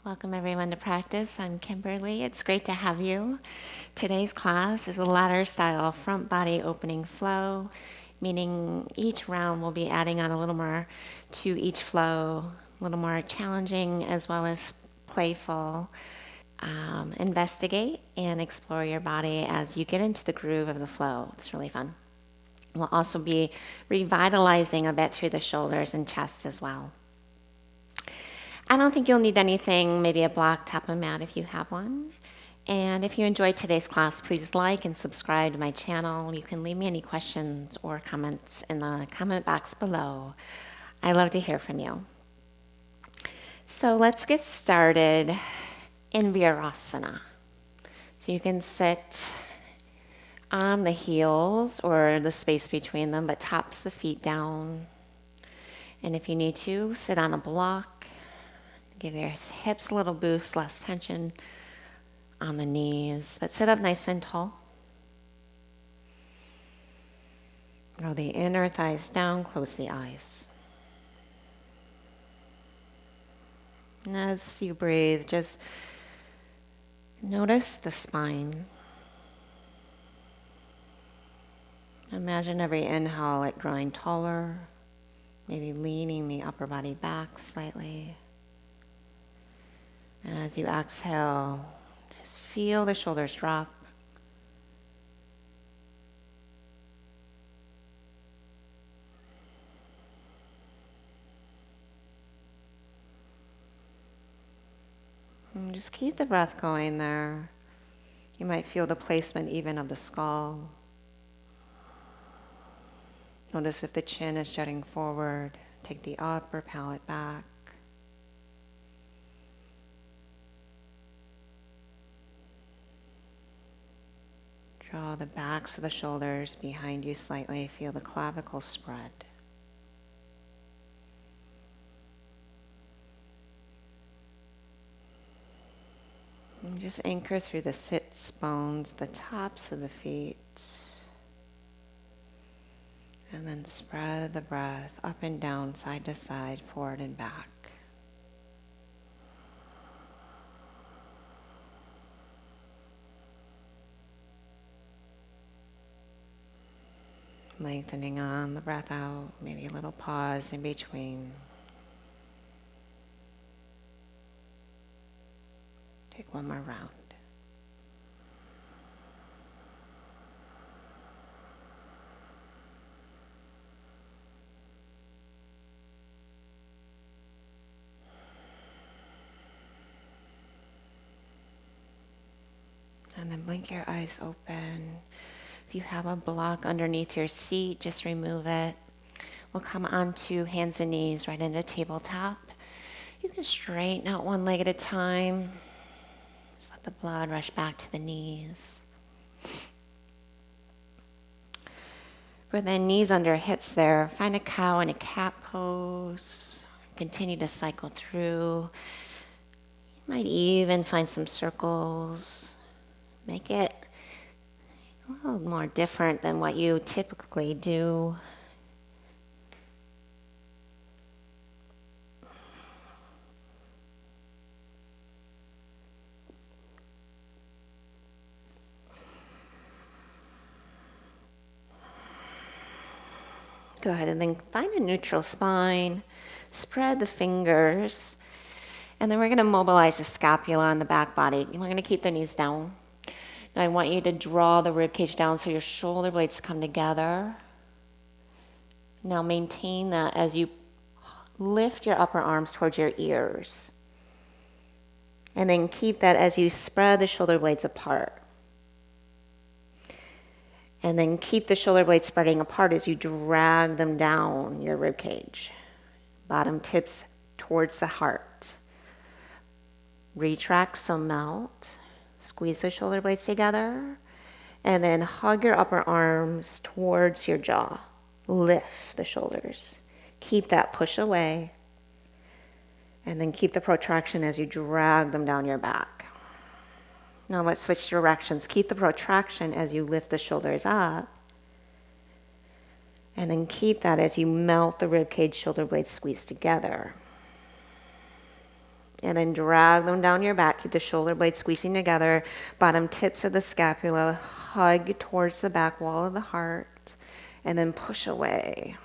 Welcome everyone to practice. I'm Kimberly. It's great to have you. Today's class is a ladder style front body opening flow, meaning each round we'll be adding on a little more to each flow, a little more challenging as well as playful. Investigate and explore your body as you get into the groove of the flow. It's really fun. We'll also be revitalizing a bit through the shoulders and chest as well. I don't think you'll need anything, maybe a block, tapping mat if you have one. And if you enjoyed today's class, please like and subscribe to my channel. You can leave me any questions or comments in the comment box below. I love to hear from you. So let's get started in Virasana. So you can sit on the heels or the space between them, but tops the feet down. And if you need to, sit on a block. Give your hips a little boost, less tension on the knees, but sit up nice and tall. Roll the inner thighs down, close the eyes. And as you breathe, just notice the spine. Imagine every inhale it growing taller, maybe leaning the upper body back slightly. And as you exhale, just feel the shoulders drop. And just keep the breath going there. You might feel the placement even of the skull. Notice if the chin is jutting forward. Take the upper palate back. Draw the backs of the shoulders behind you slightly. Feel the clavicle spread. And just anchor through the sits bones, the tops of the feet. And then spread the breath up and down, side to side, forward and back. Lengthening on the breath out, maybe a little pause in between. Take one more round. And then blink your eyes open. If you have a block underneath your seat, just remove it. We'll come onto hands and knees right into tabletop. You can straighten out one leg at a time. Just let the blood rush back to the knees. Breathe in, knees under hips there. Find a cow and a cat pose. Continue to cycle through. You might even find some circles. Make it a little more different than what you typically do. Good, and then find a neutral spine. Spread the fingers. And then we're going to mobilize the scapula on the back body. We're going to keep the knees down. Now I want you to draw the ribcage down so your shoulder blades come together. Now maintain that as you lift your upper arms towards your ears. And then keep that as you spread the shoulder blades apart. And then keep the shoulder blades spreading apart as you drag them down your ribcage. Bottom tips towards the heart. Retract, so melt. Squeeze the shoulder blades together. And then hug your upper arms towards your jaw. Lift the shoulders. Keep that push away. And then keep the protraction as you drag them down your back. Now let's switch directions. Keep the protraction as you lift the shoulders up. And then keep that as you melt the ribcage, shoulder blades squeeze together. And then drag them down your back. Keep the shoulder blades squeezing together. Bottom tips of the scapula hug towards the back wall of the heart. And then push away.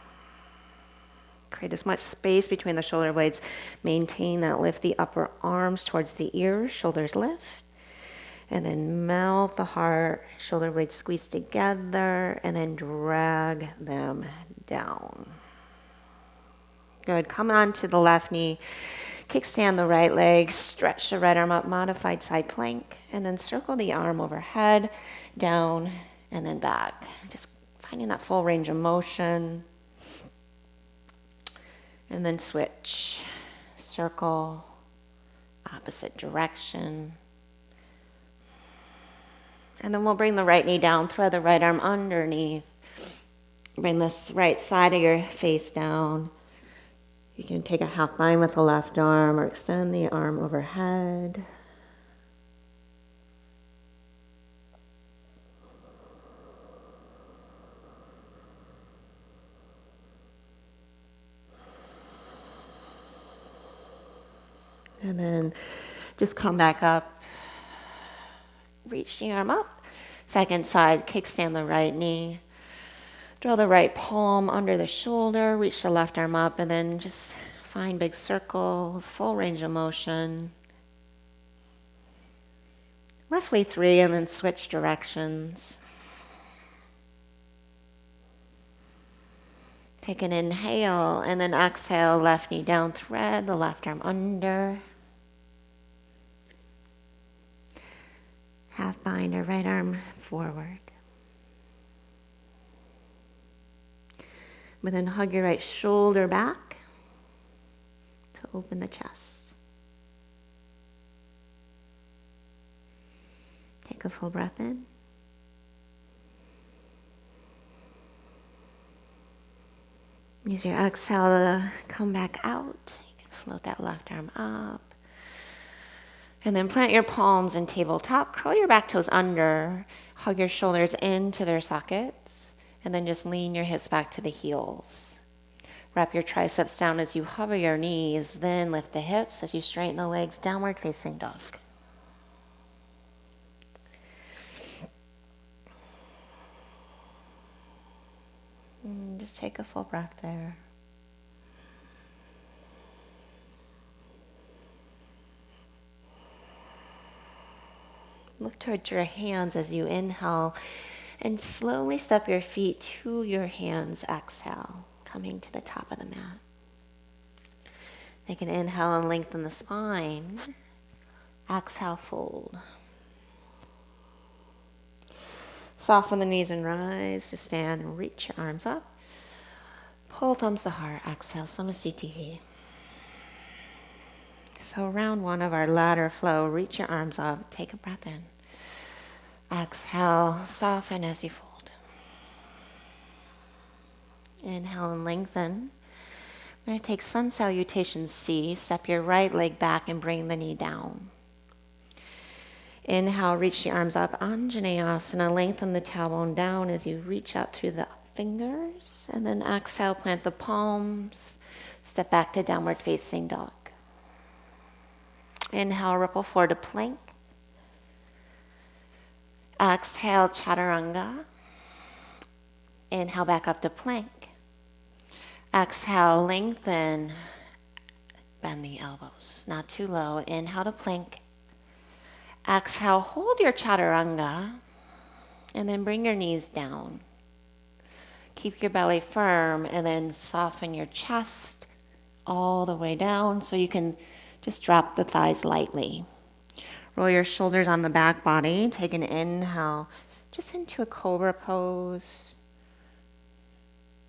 Create as much space between the shoulder blades. Maintain that. Lift the upper arms towards the ears. Shoulders lift. And then melt the heart. Shoulder blades squeeze together. And then drag them down. Good. Come on to the left knee. Kickstand the right leg, stretch the right arm up, modified side plank, and then circle the arm overhead, down, and then back. Just finding that full range of motion. And then switch. Circle, opposite direction. And then we'll bring the right knee down, thread the right arm underneath. Bring this right side of your face down. You can take a half bind with the left arm or extend the arm overhead. And then just come back up. Reach the arm up. Second side, kickstand the right knee. Draw the right palm under the shoulder, reach the left arm up, and then just find big circles, full range of motion. Roughly 3, and then switch directions. Take an inhale, and then exhale, left knee down, thread the left arm under. Half bind or right arm forward. But then hug your right shoulder back to open the chest. Take a full breath in. Use your exhale to come back out. You can float that left arm up. And then plant your palms in tabletop. Curl your back toes under. Hug your shoulders into their sockets. And then just lean your hips back to the heels. Wrap your triceps down as you hover your knees. Then lift the hips as you straighten the legs. Downward facing dog. And just take a full breath there. Look towards your hands as you inhale. And slowly step your feet to your hands. Exhale, coming to the top of the mat. Take an inhale and lengthen the spine. Exhale, fold. Soften the knees and rise to stand and reach your arms up. Pull thumbs to heart. Exhale, Samasthiti. So round 1 of our lateral flow, reach your arms up. Take a breath in. Exhale, soften as you fold. Inhale and lengthen. We're going to take Sun Salutation C. Step your right leg back and bring the knee down. Inhale, reach the arms up. Anjaneyasana, lengthen the tailbone down as you reach up through the fingers. And then exhale, plant the palms. Step back to downward facing dog. Inhale, ripple forward to plank. Exhale, chaturanga. Inhale, back up to plank. Exhale, lengthen. Bend the elbows, not too low. Inhale to plank. Exhale, hold your chaturanga. And then bring your knees down. Keep your belly firm and then soften your chest all the way down so you can just drop the thighs lightly. Roll your shoulders on the back body. Take an inhale just into a cobra pose.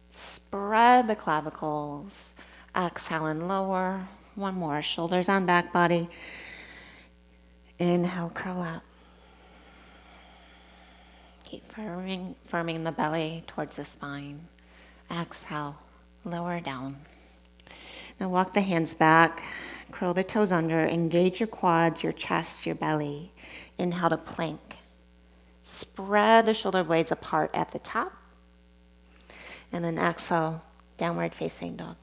Spread the clavicles. Exhale and lower. One more. Shoulders on back body. Inhale, curl up. Keep firming the belly towards the spine. Exhale, lower down. Now walk the hands back. Curl the toes under. Engage your quads, your chest, your belly. Inhale to plank. Spread the shoulder blades apart at the top. And then exhale, downward facing dog.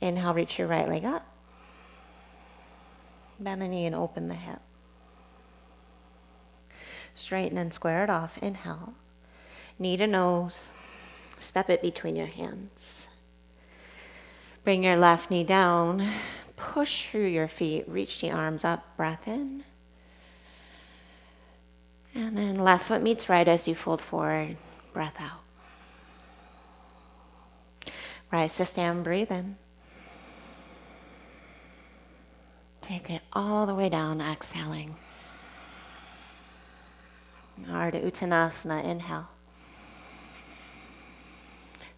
Inhale, reach your right leg up. Bend the knee and open the hip. Straighten and square it off. Inhale. Knee to nose. Step it between your hands. Bring your left knee down. Push through your feet. Reach the arms up. Breath in. And then left foot meets right as you fold forward. Breath out. Rise to stand. Breathe in. Take it all the way down, exhaling. Ardha Uttanasana, inhale.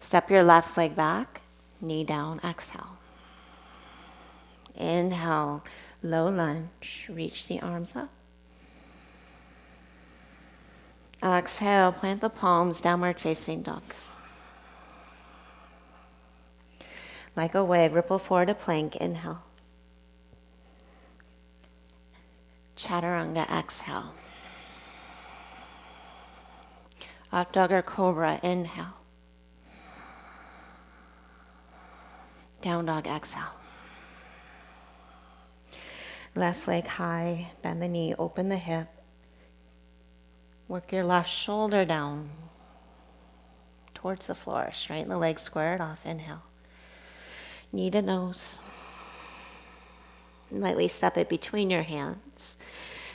Step your left leg back, knee down, exhale. Inhale, low lunge, reach the arms up. Exhale, plant the palms, downward facing dog. Like a wave, ripple forward to plank, inhale. Chaturanga, exhale. Up dog or cobra, inhale. Down dog, exhale. Left leg high, bend the knee, open the hip. Work your left shoulder down towards the floor. Straighten the legs, square it off, inhale. Knee to nose. Lightly step it between your hands.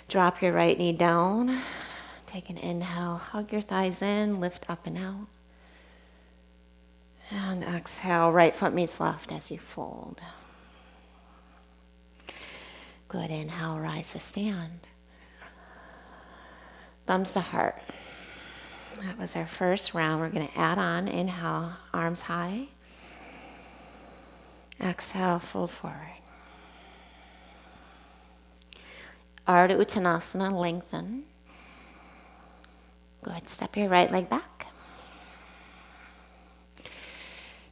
Drop your right knee down. Take an inhale, hug your thighs in, lift up and out. And exhale, right foot meets left as you fold. Good, inhale, rise to stand. Thumbs to heart. That was our first round. We're going to add on. Inhale, arms high. Exhale, fold forward. Ardha Uttanasana, lengthen. Good, step your right leg back.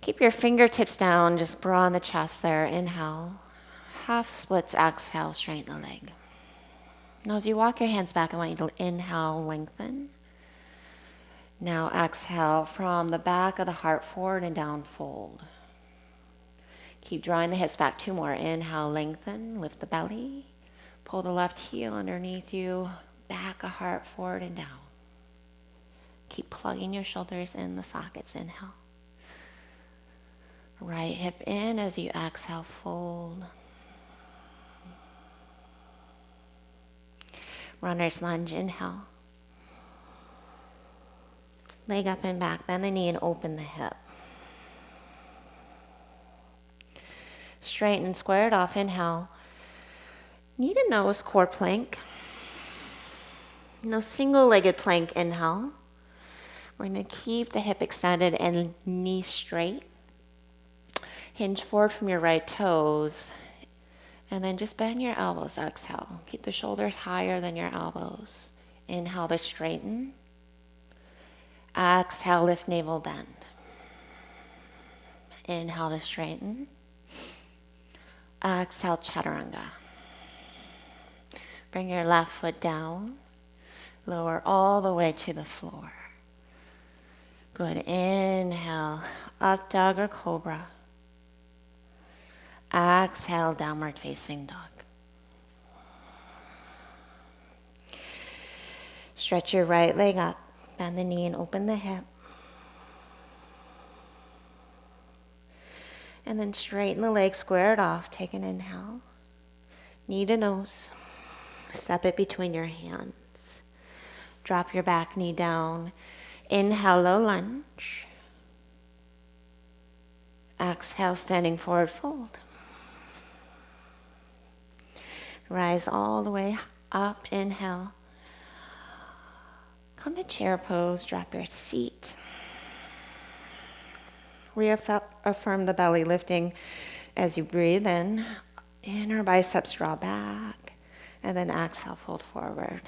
Keep your fingertips down, just broaden the chest there. Inhale. Half splits, exhale, straighten the leg. Now as you walk your hands back, I want you to inhale, lengthen. Now exhale from the back of the heart forward and down, fold. Keep drawing the hips back. 2 more. Inhale, lengthen, lift the belly. Pull the left heel underneath you, back of heart forward and down. Keep plugging your shoulders in the sockets. Inhale. Right hip in as you exhale, fold. Runner's lunge, inhale. Leg up and back, bend the knee and open the hip. Straighten and square it off, inhale. Knee to nose, core plank. No single-legged plank, inhale. We're going to keep the hip extended and knee straight. Hinge forward from your right toes. And then just bend your elbows, exhale. Keep the shoulders higher than your elbows. Inhale to straighten. Exhale, lift navel bend. Inhale to straighten. Exhale, chaturanga. Bring your left foot down. Lower all the way to the floor. Good. Inhale, up dog or cobra. Exhale, downward facing dog. Stretch your right leg up. Bend the knee and open the hip. And then straighten the leg, square it off. Take an inhale. Knee to nose. Step it between your hands. Drop your back knee down. Inhale, low lunge. Exhale, standing forward fold. Rise all the way up, inhale. Come to chair pose, drop your seat. Reaffirm the belly lifting as you breathe in. Inner biceps draw back. And then exhale, fold forward.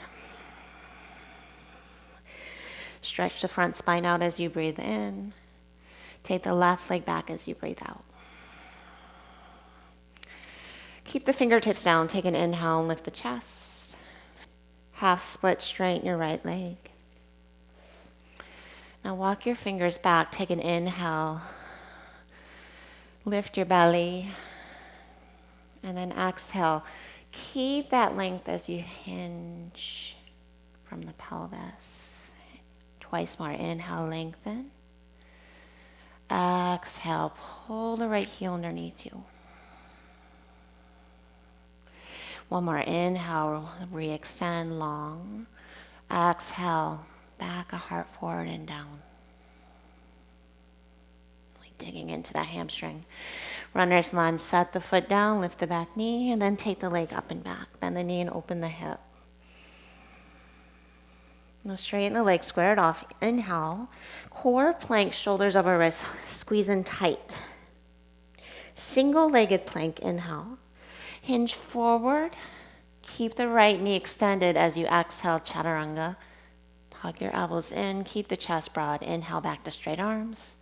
Stretch the front spine out as you breathe in. Take the left leg back as you breathe out. Keep the fingertips down. Take an inhale and lift the chest. Half split, straighten your right leg. Now walk your fingers back. Take an inhale. Lift your belly. And then exhale. Keep that length as you hinge from the pelvis. Twice more. Inhale, lengthen. Exhale, pull the right heel underneath you. One more. Inhale, re-extend long. Exhale, back a heart forward and down. Like digging into that hamstring. Runner's lunge, set the foot down, lift the back knee, and then take the leg up and back. Bend the knee and open the hip. Now straighten the leg, square it off. Inhale, core plank, shoulders over wrists, squeeze in tight. Single-legged plank, inhale. Hinge forward. Keep the right knee extended as you exhale, chaturanga. Hug your elbows in, keep the chest broad. Inhale, back to straight arms.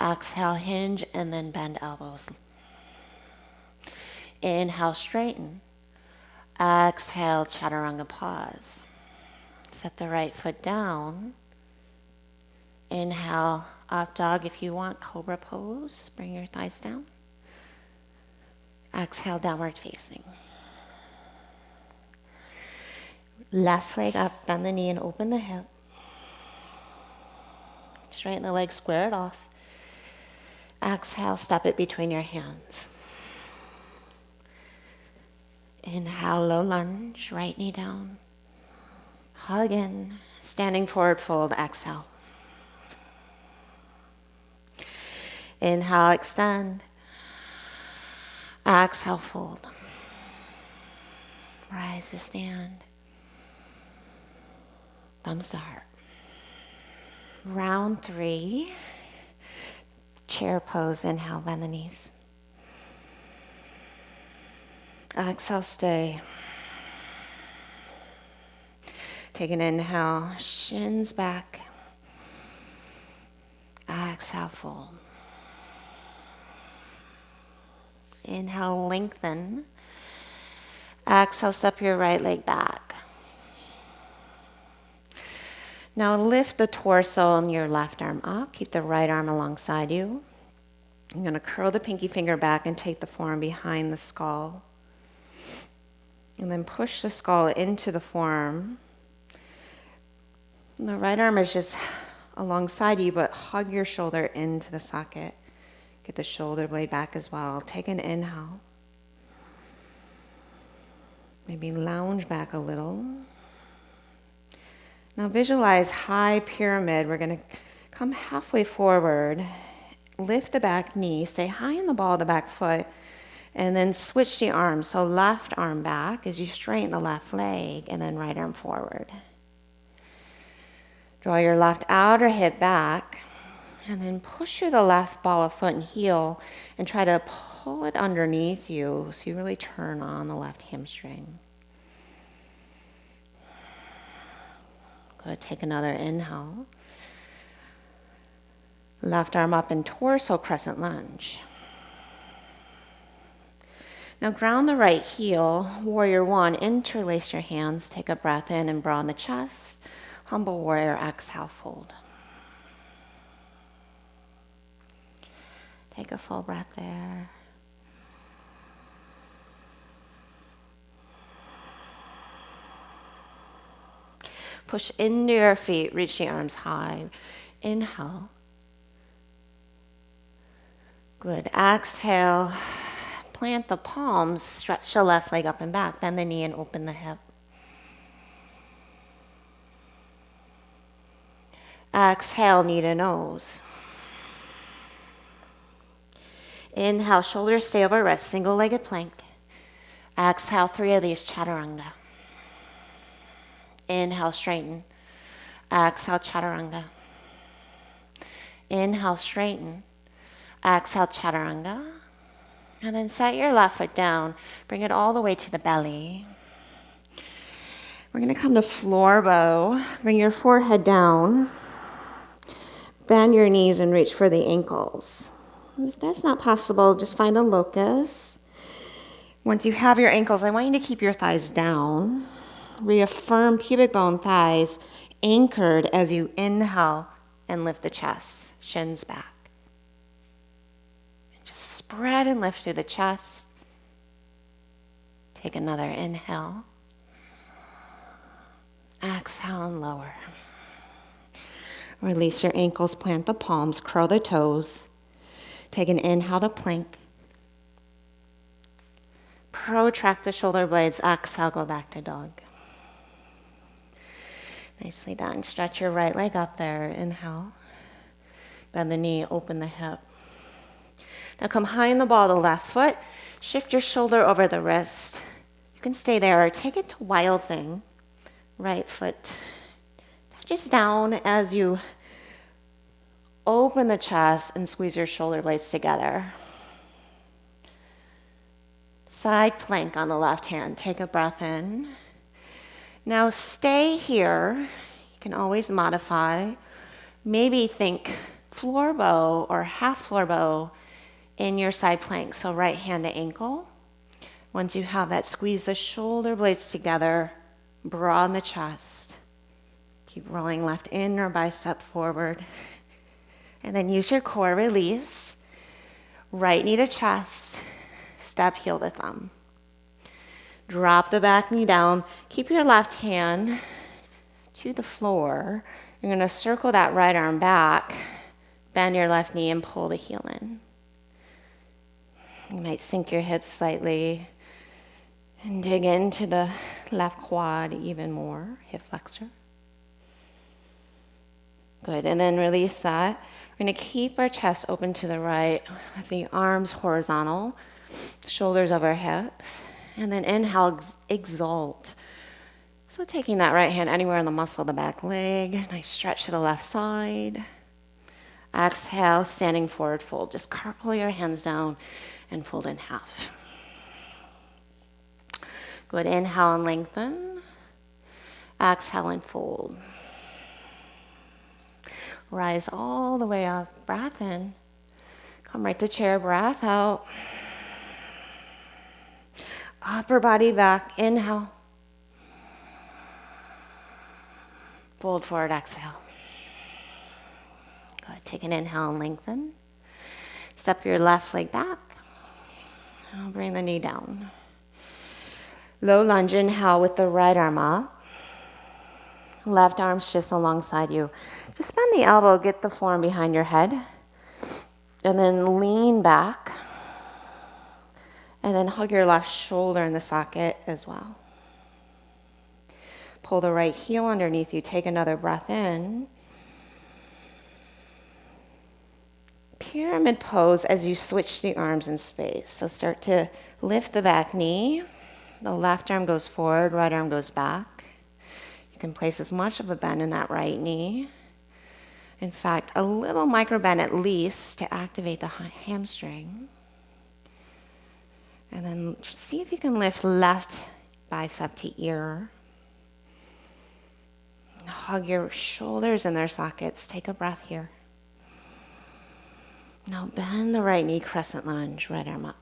Exhale, hinge, and then bend elbows. Inhale, straighten. Exhale, chaturanga, pause. Set the right foot down. Inhale, up dog if you want, cobra pose. Bring your thighs down. Exhale, downward facing. Left leg up, bend the knee and open the hip. Straighten the leg, square it off. Exhale, step it between your hands. Inhale, low lunge, right knee down. Hug in, standing forward fold, exhale. Inhale, extend. Exhale, fold. Rise to stand. Thumbs to heart. Round 3. Chair pose, inhale, bend the knees. Exhale, stay. Take an inhale, shins back. Exhale, fold. Inhale, lengthen. Exhale, step your right leg back. Now lift the torso and your left arm up. Keep the right arm alongside you. I'm going to curl the pinky finger back and take the forearm behind the skull. And then push the skull into the forearm. And the right arm is just alongside you, but hug your shoulder into the socket. Get the shoulder blade back as well. Take an inhale. Maybe lounge back a little. Now visualize high pyramid. We're going to come halfway forward. Lift the back knee. Stay high in the ball of the back foot. And then switch the arms. So left arm back as you straighten the left leg. And then right arm forward. Draw your left outer hip back. And then push through the left ball of foot and heel. And try to pull it underneath you. So you really turn on the left hamstring. Good. Take another inhale. Left arm up in torso crescent lunge. Now ground the right heel. Warrior 1. Interlace your hands. Take a breath in and broaden the chest. Humble warrior. Exhale, fold. Take a full breath there. Push into your feet, reach the arms high. Inhale. Good. Exhale. Plant the palms, stretch the left leg up and back. Bend the knee and open the hip. Exhale, knee to nose. Inhale, shoulders stay over rest, single-legged plank. Exhale, 3 of these, chaturanga. Inhale, straighten. Exhale, chaturanga. Inhale, straighten. Exhale, chaturanga. And then set your left foot down. Bring it all the way to the belly. We're going to come to floor bow. Bring your forehead down. Bend your knees and reach for the ankles. If that's not possible, just find a locus. Once you have your ankles, I want you to keep your thighs down. Reaffirm pubic bone, thighs anchored as you inhale and lift the chest, shins back. And just spread and lift through the chest. Take another inhale. Exhale and lower. Release your ankles, plant the palms, curl the toes. Take an inhale to plank. Protract the shoulder blades. Exhale, go back to dog. Nicely done. Stretch your right leg up there. Inhale. Bend the knee, open the hip. Now come high in the ball of the left foot. Shift your shoulder over the wrist. You can stay there or take it to wild thing. Right foot touches down as you open the chest and squeeze your shoulder blades together. Side plank on the left hand. Take a breath in. Now stay here. You can always modify. Maybe think floor bow or half floor bow in your side plank. So right hand to ankle. Once you have that, squeeze the shoulder blades together. Broaden the chest. Keep rolling left inner bicep forward. And then use your core release. Right knee to chest. Step heel to thumb. Drop the back knee down. Keep your left hand to the floor. You're going to circle that right arm back. Bend your left knee and pull the heel in. You might sink your hips slightly and dig into the left quad even more, hip flexor. Good, and then release that. We're going to keep our chest open to the right with the arms horizontal, shoulders over hips, and then inhale, exalt. So taking that right hand anywhere in the muscle of the back leg, nice stretch to the left side. Exhale, standing forward fold. Just pull your hands down and fold in half. Good, inhale and lengthen. Exhale and fold. Rise all the way up, breath in. Come right to chair, breath out. Upper body back, inhale. Fold forward, exhale. Good, take an inhale and lengthen. Step your left leg back. I'll bring the knee down. Low lunge, inhale with the right arm up. Left arm's just alongside you. Just bend the elbow, get the forearm behind your head. And then lean back. And then hug your left shoulder in the socket as well. Pull the right heel underneath you. Take another breath in. Pyramid pose as you switch the arms in space. So start to lift the back knee. The left arm goes forward, right arm goes back. You can place as much of a bend in that right knee. In fact, a little micro bend at least to activate the hamstring. And then see if you can lift left bicep to ear. Hug your shoulders in their sockets. Take a breath here. Now bend the right knee, crescent lunge, right arm up.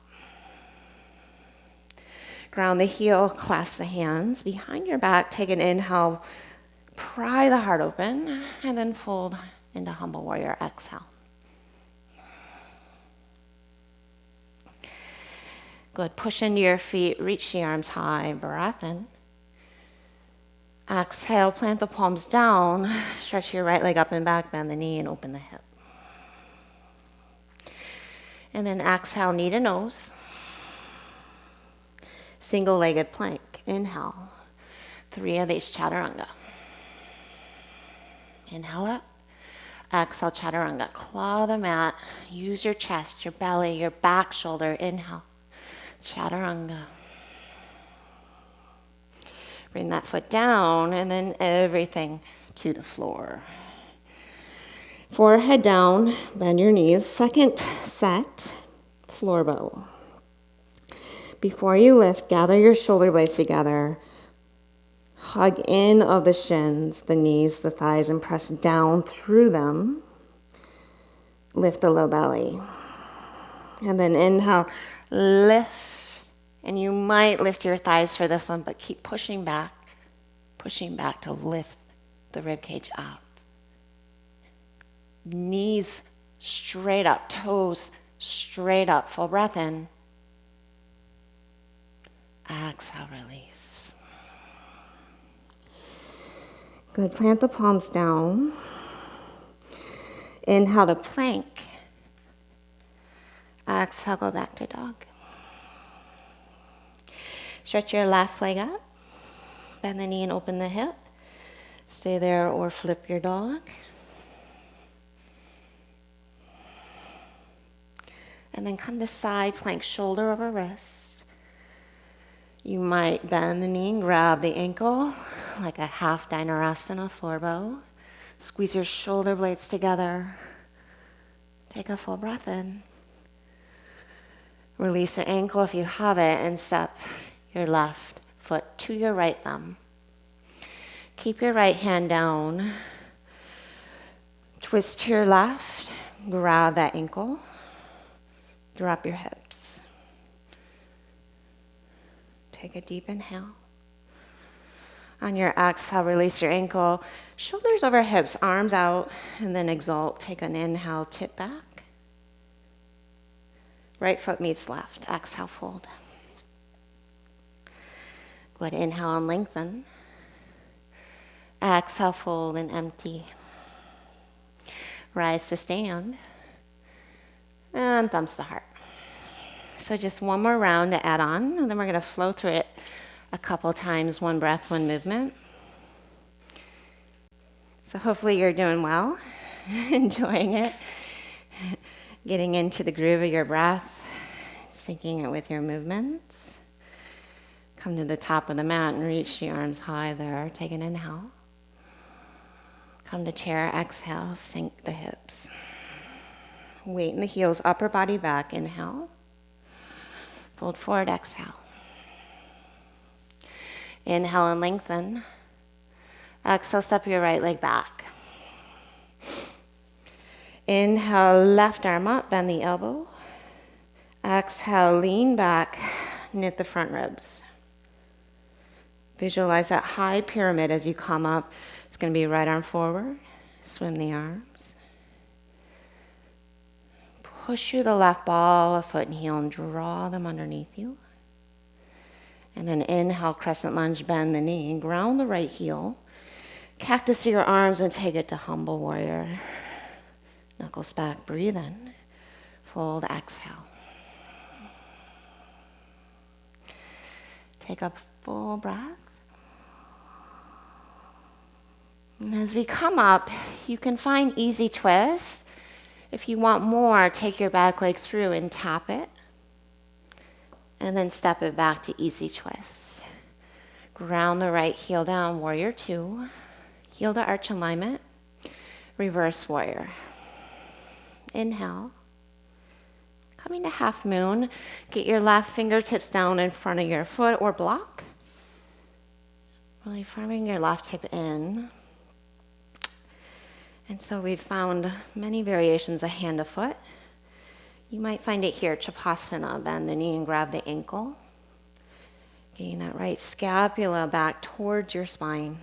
Ground the heel, clasp the hands behind your back. Take an inhale, pry the heart open, and then fold into humble warrior. Exhale. Good. Push into your feet, reach the arms high, breath in. Exhale, plant the palms down, stretch your right leg up and back, bend the knee and open the hip. And then exhale, knee to nose. Single-legged plank. Inhale. 3 of these, chaturanga. Inhale up. Exhale, chaturanga. Claw the mat. Use your chest, your belly, your back shoulder. Inhale. Chaturanga. Bring that foot down and then everything to the floor. Forehead down, bend your knees. Second set, floor bow. Before you lift, gather your shoulder blades together. Hug in of the shins, the knees, the thighs, and press down through them. Lift the low belly. And then inhale, lift. And you might lift your thighs for this one, but keep pushing back to lift the rib cage up. Knees straight up, toes Straight up, full breath in. Exhale, release. Good, plant the palms down. Inhale to plank. Exhale, go back to dog. Stretch your left leg up. Bend the knee and open the hip. Stay there or flip your dog. And then come to side plank, shoulder over wrist. You might bend the knee and grab the ankle like a half Virasana floor bow. Squeeze your shoulder blades together. Take a full breath in. Release the ankle if you have it and step your left foot to your right thumb. Keep your right hand down. Twist to your left. Grab that ankle. Drop your hips. Take a deep inhale. On your exhale, release your ankle. Shoulders over hips, arms out, and then exalt. Take an inhale, tip back. Right foot meets left. Exhale, fold. Good. Inhale and lengthen. Exhale, fold and empty. Rise to stand. And thumbs to heart. So just one more round to add on, and then we're going to flow through it a couple times. One breath, one movement. So hopefully you're doing well, enjoying it, getting into the groove of your breath, syncing it with your movements. Come to the top of the mat and reach the arms high there. Take an inhale. Come to chair, exhale, sink the hips. Weight in the heels, upper body back, inhale. Fold forward, exhale. Inhale and lengthen. Exhale, step your right leg back. Inhale, left arm up, bend the elbow. Exhale, lean back, knit the front ribs. Visualize that high pyramid as you come up. It's going to be right arm forward, swim the arms. Push through the left ball, a foot and heel, and draw them underneath you. And then inhale, crescent lunge, bend the knee, and ground the right heel. Cactus to your arms and take it to humble warrior. Knuckles back, breathe in. Fold, exhale. Take a full breath. And as we come up, you can find easy twists. If you want more, take your back leg through and tap it. And then step it back to easy twist. Ground the right heel down, warrior two. Heel to arch alignment. Reverse warrior. Inhale. Coming to half moon. Get your left fingertips down in front of your foot or block. Really firming your left hip in. And so we've found many variations of hand to foot. You might find it here, Chappasana, bend the knee and grab the ankle. Getting that right scapula back towards your spine.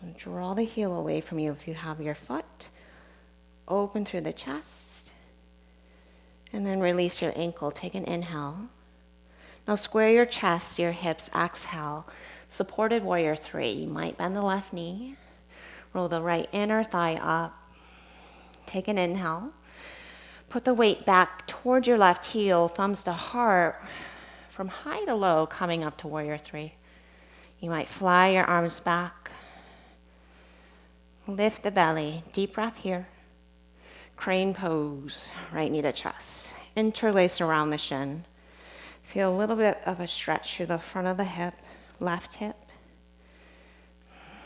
And draw the heel away from you if you have your foot. Open through the chest. And then release your ankle. Take an inhale. Now square your chest, your hips, exhale. Supported warrior three. You might bend the left knee. Roll the right inner thigh up. Take an inhale. Put the weight back towards your left heel, thumbs to heart, from high to low, coming up to warrior three. You might fly your arms back. Lift the belly. Deep breath here. Crane pose. Right knee to chest. Interlace around the shin. Feel a little bit of a stretch through the front of the hip, left hip.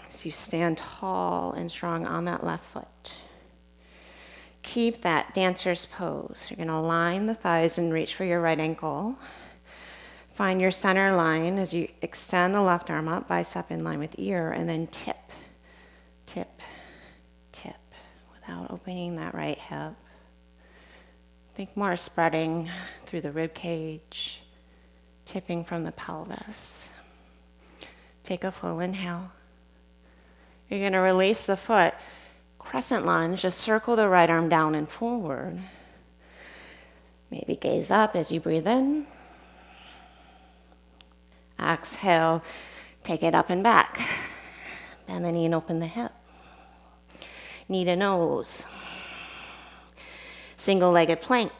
So you stand tall and strong on that left foot. Keep that dancer's pose. You're going to line the thighs and reach for your right ankle. Find your center line as you extend the left arm up, bicep in line with ear, and then tip, tip, tip, without opening that right hip. Think more spreading through the rib cage, tipping from the pelvis. Take a full inhale. You're going to release the foot, Crescent lunge, just circle the right arm down and forward. Maybe gaze up as you breathe in. Exhale, take it up and back. Bend the knee and open the hip. Knee to nose. Single-legged plank.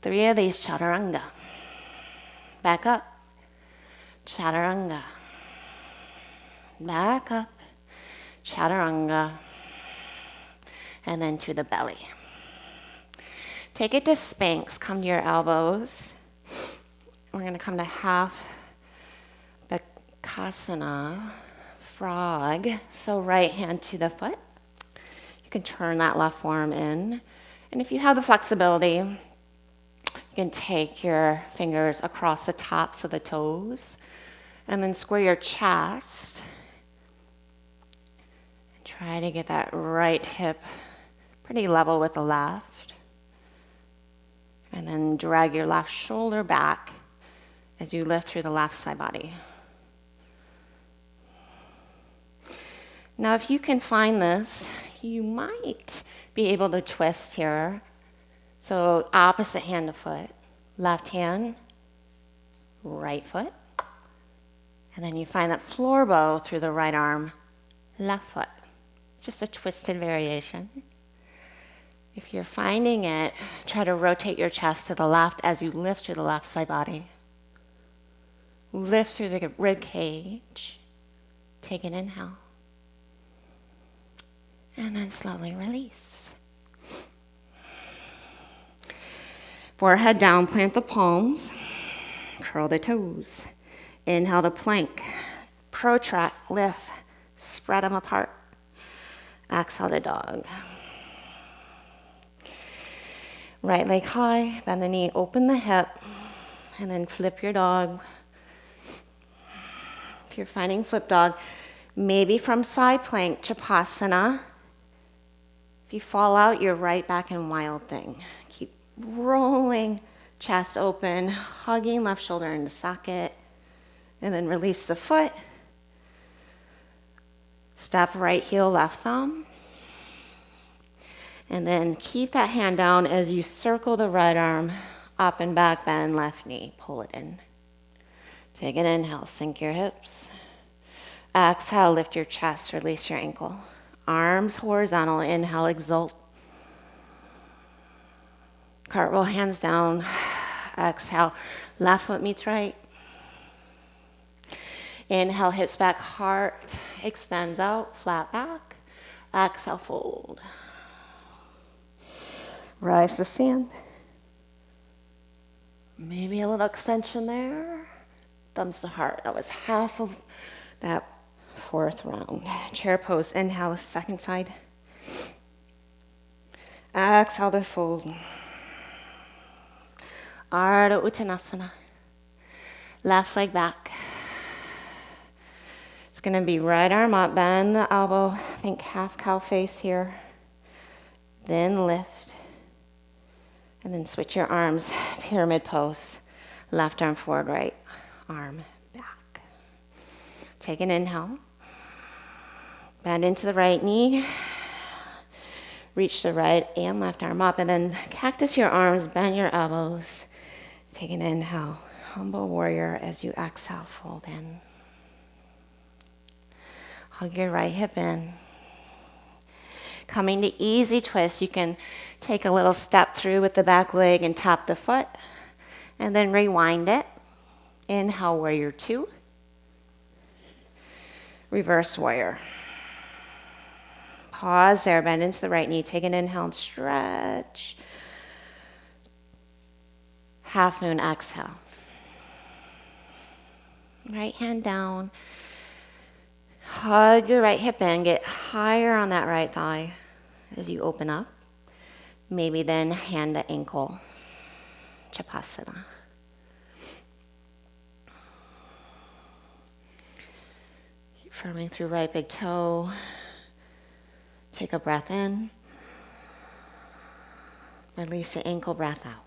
3 of these, chaturanga. Back up. Chaturanga. Back up. Chaturanga. And then to the belly. Take it to Sphinx. Come to your elbows. We're going to come to half Virasana, frog. So right hand to the foot. You can turn that left forearm in. And if you have the flexibility, you can take your fingers across the tops of the toes and then square your chest. And try to get that right hip pretty level with the left. And then drag your left shoulder back as you lift through the left side body. Now, if you can find this, you might be able to twist here. So opposite hand to foot, left hand, right foot. And then you find that floor bow through the right arm, left foot. Just a twisted variation. If you're finding it, try to rotate your chest to the left as you lift through the left side body. Lift through the rib cage. Take an inhale. And then slowly release. Forehead down, plant the palms. Curl the toes. Inhale to plank. Protract, lift, spread them apart. Exhale to dog. Right leg high, bend the knee, open the hip, and then flip your dog. If you're finding flip dog, maybe from side plank, Chappasana. If you fall out, you're right back in wild thing. Keep rolling, chest open, hugging left shoulder into socket, and then release the foot. Step right heel, left thumb. And then keep that hand down as you circle the right arm up and back, bend left knee, pull it in. Take an inhale, sink your hips. Exhale, lift your chest, release your ankle. Arms horizontal, inhale, exalt. Cartwheel, hands down. Exhale, left foot meets right. Inhale, hips back, heart extends out, flat back. Exhale, fold. Rise to stand. Maybe a little extension there. Thumbs to heart. That was half of that 4th round. Chair pose. Inhale, second side. Exhale to fold. Ardha Uttanasana. Left leg back. It's going to be right arm up, bend the elbow. Think half cow face here. Then lift. And then switch your arms, pyramid pose. Left arm forward, right arm back. Take an inhale. Bend into the right knee. Reach the right and left arm up. And then cactus your arms, bend your elbows. Take an inhale. Humble warrior as you exhale, fold in. Hug your right hip in. Coming to easy twist, you can take a little step through with the back leg and tap the foot, and then rewind it. Inhale, warrior 2. Reverse warrior. Pause there, bend into the right knee. Take an inhale and stretch. Half moon, exhale. Right hand down. Hug your right hip in. Get higher on that right thigh as you open up. Maybe then hand to ankle. Chappasana. Keep firming through right big toe. Take a breath in. Release the ankle, breath out.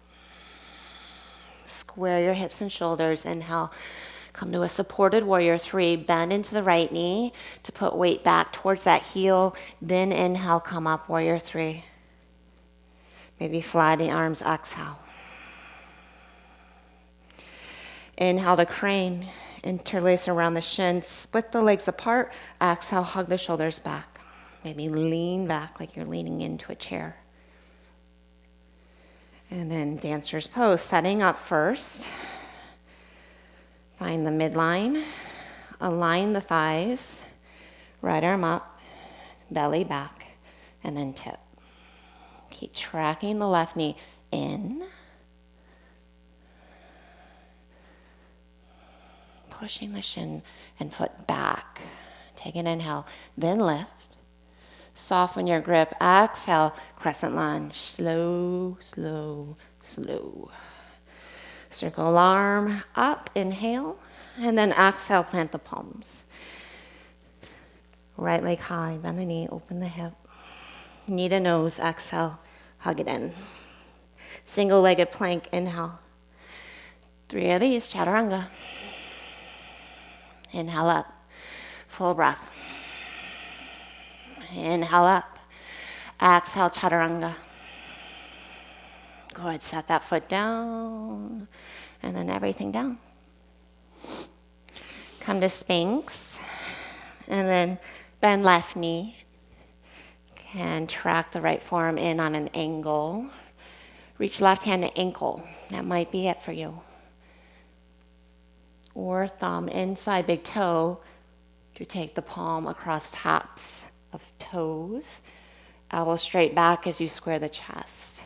Square your hips and shoulders. Inhale, Come to a supported warrior 3. Bend into the right knee to put weight back towards that heel. Then inhale, come up, warrior 3. Maybe fly the arms, exhale. Inhale to crane. Interlace around the shins. Split the legs apart. Exhale, hug the shoulders back. Maybe lean back like you're leaning into a chair. And then dancer's pose, setting up first. Find the midline, align the thighs, right arm up, belly back, and then tip. Keep tracking the left knee in, pushing the shin and foot back. Take an inhale, then lift. Soften your grip, exhale, crescent lunge, slow, slow, slow. Circle arm up, inhale, and then exhale, plant the palms. Right leg high, bend the knee, open the hip. Knee to nose, exhale, hug it in. Single-legged plank, inhale. 3 of these, chaturanga. Inhale up, full breath. Inhale up, exhale, chaturanga. Good, set that foot down, and then everything down. Come to Sphinx, and then bend left knee. Can track the right forearm in on an angle. Reach left hand to ankle. That might be it for you. Or thumb inside big toe to take the palm across tops of toes. Elbow straight back as you square the chest.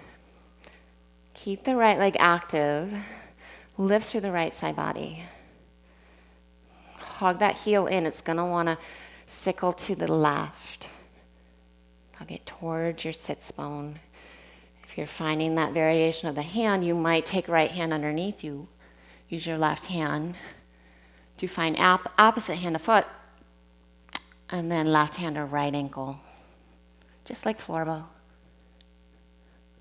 Keep the right leg active. Lift through the right side body. Hug that heel in. It's going to want to sickle to the left. Hug it towards your sits bone. If you're finding that variation of the hand, you might take right hand underneath you. Use your left hand to find opposite hand to foot. And then left hand to right ankle. Just like floor bow.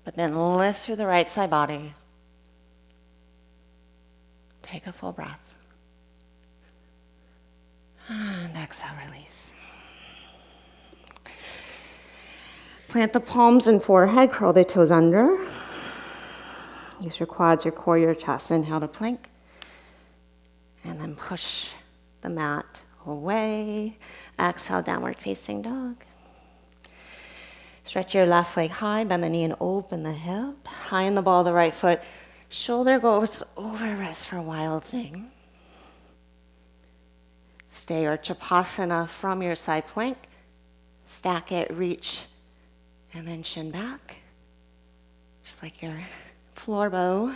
But then lift through the right side body. Take a full breath. And exhale, release. Plant the palms in forehead, curl the toes under. Use your quads, your core, your chest. Inhale to plank. And then push the mat away. Exhale, downward facing dog. Stretch your left leg high, bend the knee and open the hip. High in the ball of the right foot. Shoulder goes over wrist for a wild thing. Stay or Chappasana from your side plank. Stack it, reach, and then shin back. Just like your floor bow.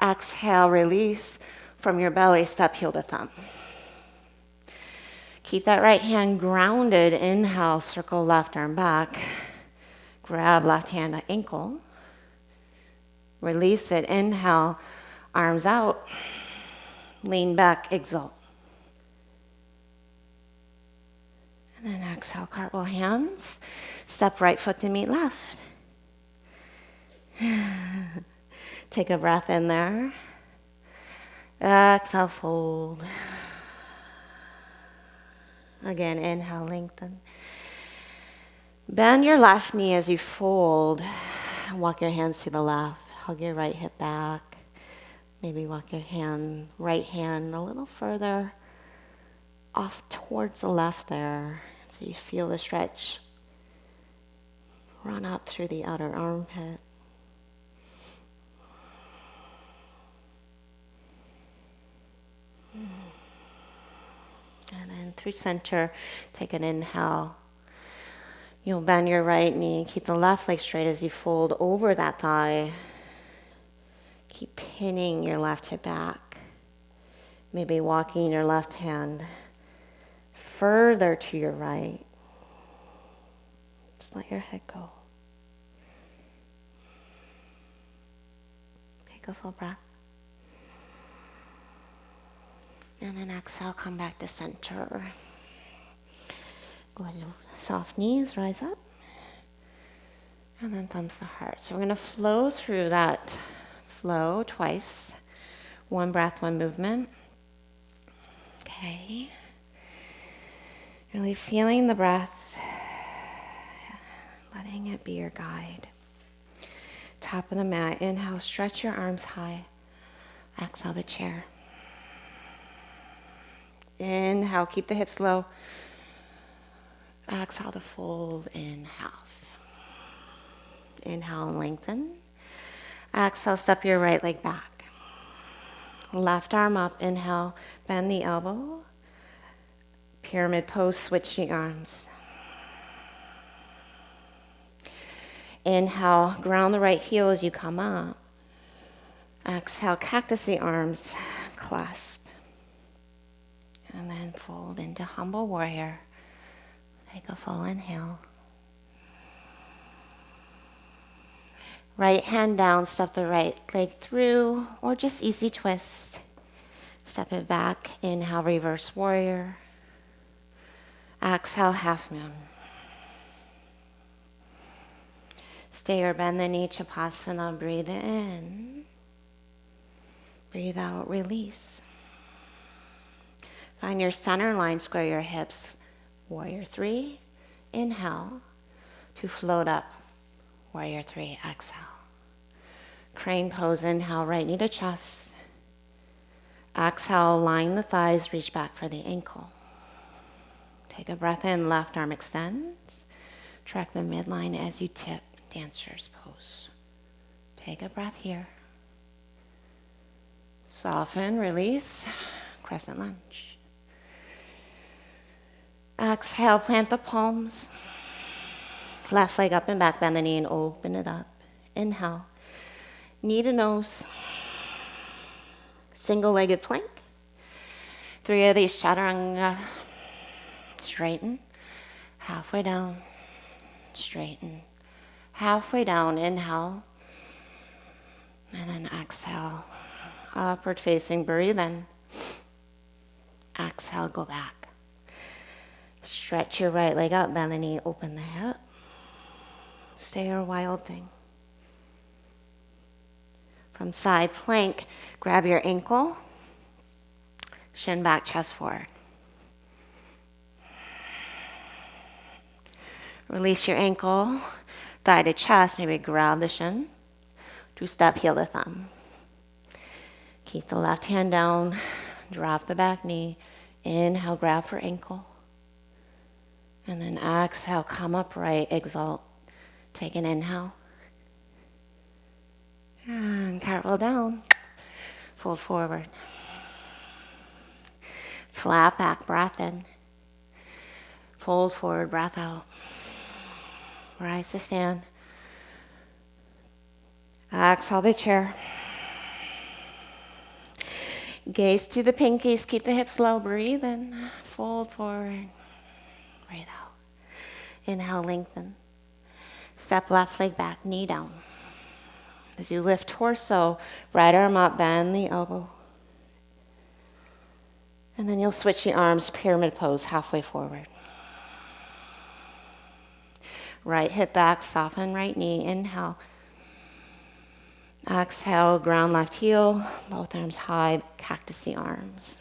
Exhale, release from your belly, step heel to thumb. Keep that right hand grounded. Inhale, circle left arm back. Grab left hand to ankle. Release it. Inhale, arms out. Lean back, exalt. And then exhale, cartwheel hands. Step right foot to meet left. Take a breath in there. Exhale, fold. Again, inhale, lengthen. Bend your left knee as you fold. Walk your hands to the left. Hug your right hip back. Maybe walk your right hand a little further off towards the left there. So you feel the stretch run up through the outer armpit. And then through center, take an inhale. You'll bend your right knee. Keep the left leg straight as you fold over that thigh. Keep pinning your left hip back. Maybe walking your left hand further to your right. Just let your head go. Take a full breath. And then exhale, come back to center. Go ahead, soft knees, rise up. And then thumbs to heart. So we're going to flow through that flow twice. One breath, one movement. Okay. Really feeling the breath, letting it be your guide. Top of the mat, inhale, stretch your arms high. Exhale the chair. Inhale, keep the hips low. Exhale to fold in half. Inhale and lengthen. Exhale, step your right leg back. Left arm up, inhale, bend the elbow. Pyramid pose, switch the arms. Inhale, ground the right heel as you come up. Exhale, cactus the arms, clasp. And then fold into humble warrior. Take a full inhale. Right hand down, step the right leg through, or just easy twist. Step it back, inhale, reverse warrior. Exhale, half moon. Stay or bend the knee, Chappasana, breathe in. Breathe out, release. Find your center line, square your hips. Warrior 3, inhale to float up. Warrior 3, exhale. Crane pose, inhale, right knee to chest. Exhale, line the thighs, reach back for the ankle. Take a breath in, left arm extends. Track the midline as you tip, dancer's pose. Take a breath here. Soften, release, crescent lunge. Exhale, plant the palms. Left leg up and back, bend the knee and open it up. Inhale, knee to nose. Single-legged plank. 3 of these, chaturanga. Straighten. Halfway down. Straighten. Halfway down, inhale. And then exhale. Upward facing, breathe in. Exhale, go back. Stretch your right leg up, bend the knee, open the hip. Stay or wild thing. From side plank, grab your ankle, shin back, chest forward. Release your ankle, thigh to chest, maybe grab the shin. 2-step heel to thumb. Keep the left hand down, drop the back knee. Inhale, grab for ankle. And then exhale, come upright, exalt. Take an inhale. And cartwheel down. Fold forward. Flat back, breath in. Fold forward, breath out. Rise to stand. Exhale the chair. Gaze to the pinkies, keep the hips low, breathe in. Fold forward. Breathe out. Inhale, lengthen. Step left leg back, knee down. As you lift torso, right arm up, bend the elbow. And then you'll switch the arms, pyramid pose, halfway forward. Right hip back, soften right knee, inhale. Exhale, ground left heel, both arms high, cactus the arms.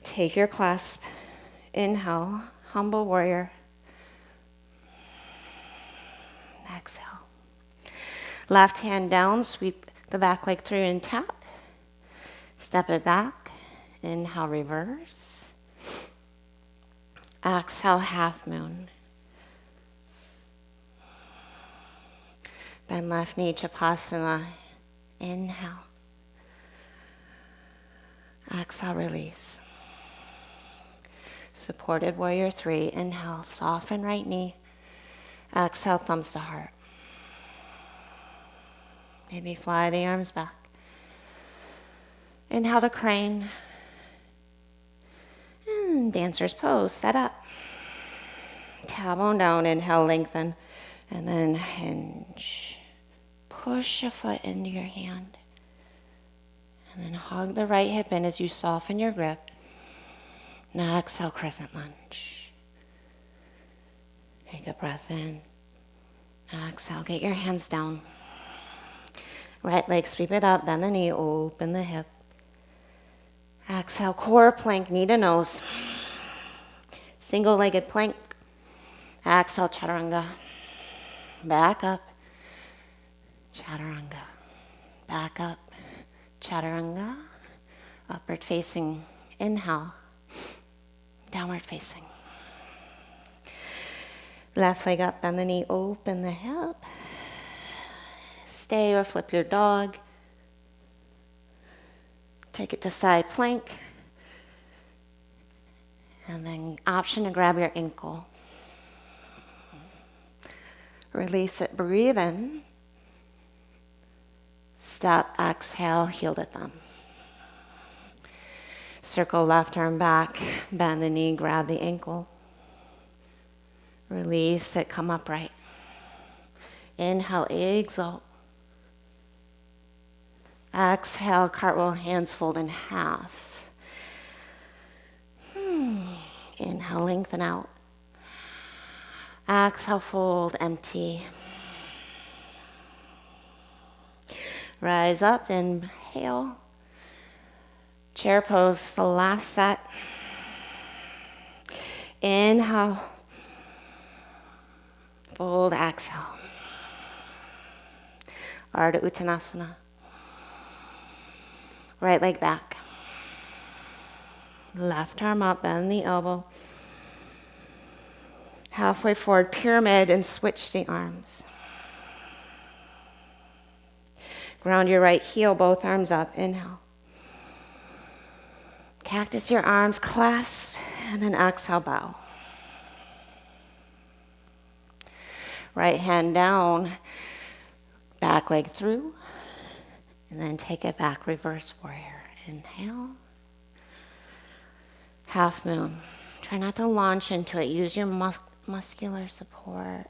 Take your clasp, inhale, humble warrior. Exhale. Left hand down, sweep the back leg through and tap. Step it back, inhale, reverse. Exhale, half moon. Bend left knee, Chappasana. Inhale. Exhale, release. Supported warrior 3. Inhale, soften right knee. Exhale, thumbs to heart. Maybe fly the arms back. Inhale to crane. And dancer's pose, set up. Tailbone down, inhale, lengthen. And then hinge. Push a foot into your hand. And then hug the right hip in as you soften your grip. Now exhale, crescent lunge. Take a breath in. Exhale, get your hands down. Right leg, sweep it up, bend the knee, open the hip. Exhale, core plank, knee to nose. Single-legged plank. Exhale, chaturanga. Back up. Chaturanga. Back up. Chaturanga. Upward facing. Inhale. Downward facing. Left leg up, bend the knee, open the hip. Stay or flip your dog. Take it to side plank. And then option to grab your ankle. Release it, breathe in. Step, exhale, heel to thumb. Circle left arm back, bend the knee, grab the ankle. Release it, come upright. Inhale, exalt. Exhale, cartwheel, hands fold in half. Inhale, lengthen out. Exhale, fold, empty. Rise up, inhale. Chair pose, the last set. Inhale. Fold, exhale. Ardha Uttanasana. Right leg back. Left arm up, bend the elbow. Halfway forward, pyramid, and switch the arms. Ground your right heel, both arms up. Inhale. Cactus your arms, clasp, and then exhale, bow. Right hand down, back leg through, and then take it back, reverse warrior. Inhale. Half moon. Try not to launch into it. Use your muscular support.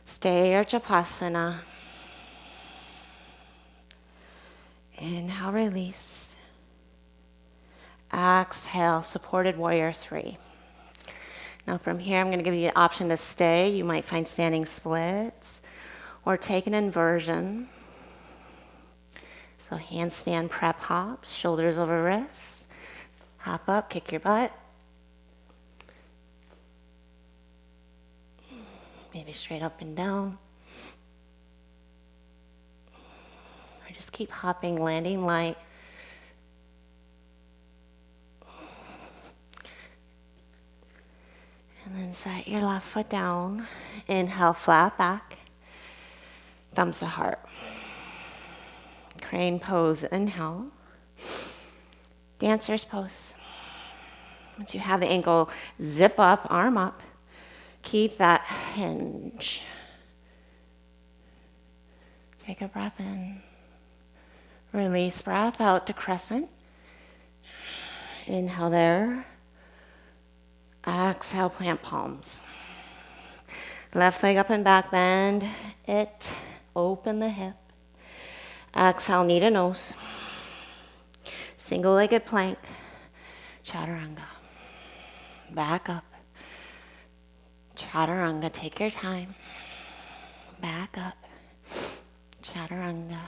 Stay or Chappasana. Inhale, release. Exhale, supported warrior 3. Now from here, I'm going to give you the option to stay. You might find standing splits or take an inversion. So handstand prep hops, shoulders over wrists. Hop up, kick your butt. Maybe straight up and down. Or just keep hopping, landing light. And then set your left foot down. Inhale, flat back. Thumbs to heart. Crane pose, inhale. Dancer's pose. Once you have the ankle, zip up, arm up. Keep that hinge. Take a breath in. Release, breath out to crescent. Inhale there. Exhale, plant palms. Left leg up and back, bend it. Open the hip. Exhale, knee to nose. Single-legged plank. Chaturanga. Back up. Chaturanga, take your time. Back up. Chaturanga.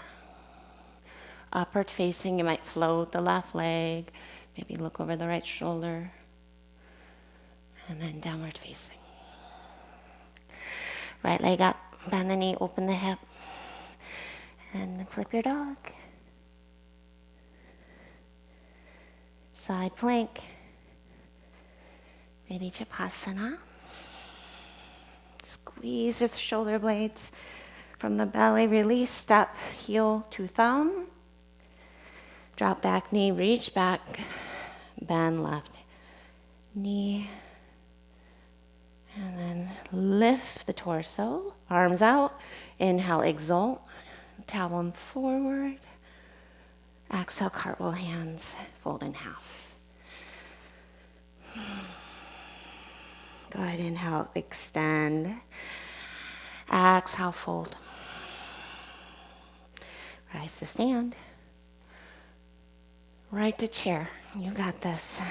Upward facing, you might float the left leg. Maybe look over the right shoulder. And then downward facing. Right leg up, bend the knee, open the hip. And then flip your dog. Side plank. Maybe Chappasana. Squeeze the shoulder blades from the belly. Release, step, heel to thumb. Drop back knee, reach back. Bend left knee. And then lift the torso, arms out. Inhale, exalt. Tailbone forward. Exhale, cartwheel hands, fold in half. Good, inhale, extend. Exhale, fold. Rise to stand. Right to chair. You got this.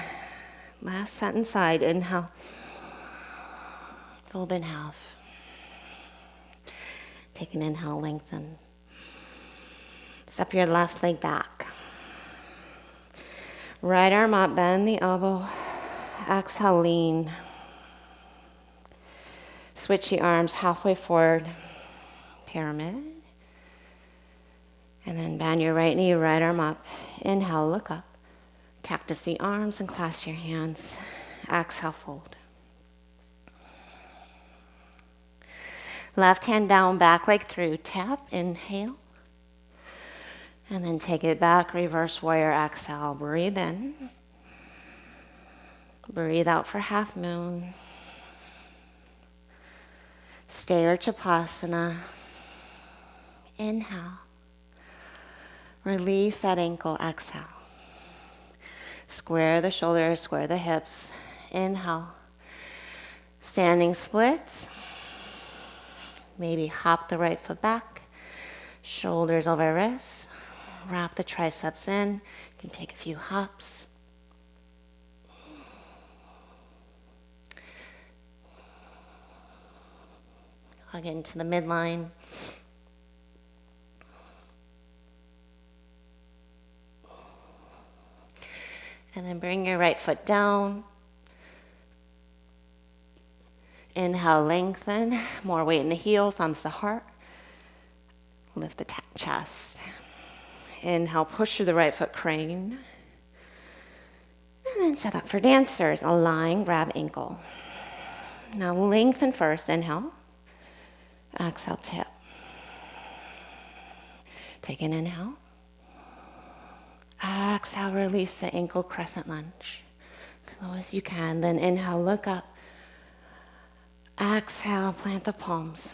Last sentence side, inhale. Fold in half. Take an inhale, lengthen. Step your left leg back. Right arm up, bend the elbow. Exhale, lean. Switch the arms halfway forward, pyramid. And then bend your right knee, right arm up. Inhale, look up. Cactus the arms and clasp your hands. Exhale, fold. Left hand down, back leg through. Tap, inhale. And then take it back, reverse warrior, exhale. Breathe in. Breathe out for half moon. Stay or Chappasana. Inhale. Release that ankle, exhale. Square the shoulders, square the hips. Inhale. Standing splits. Maybe hop the right foot back. Shoulders over wrists. Wrap the triceps in. You can take a few hops. Hug into the midline. And then bring your right foot down. Inhale, lengthen. More weight in the heel, thumbs to heart. Lift the chest. Inhale, push through the right foot, crane. And then set up for dancers. Align, grab ankle. Now lengthen first, inhale. Exhale, tip. Take an inhale. Exhale, release the ankle, crescent lunge. Slow as you can. Then inhale, look up. Exhale, plant the palms.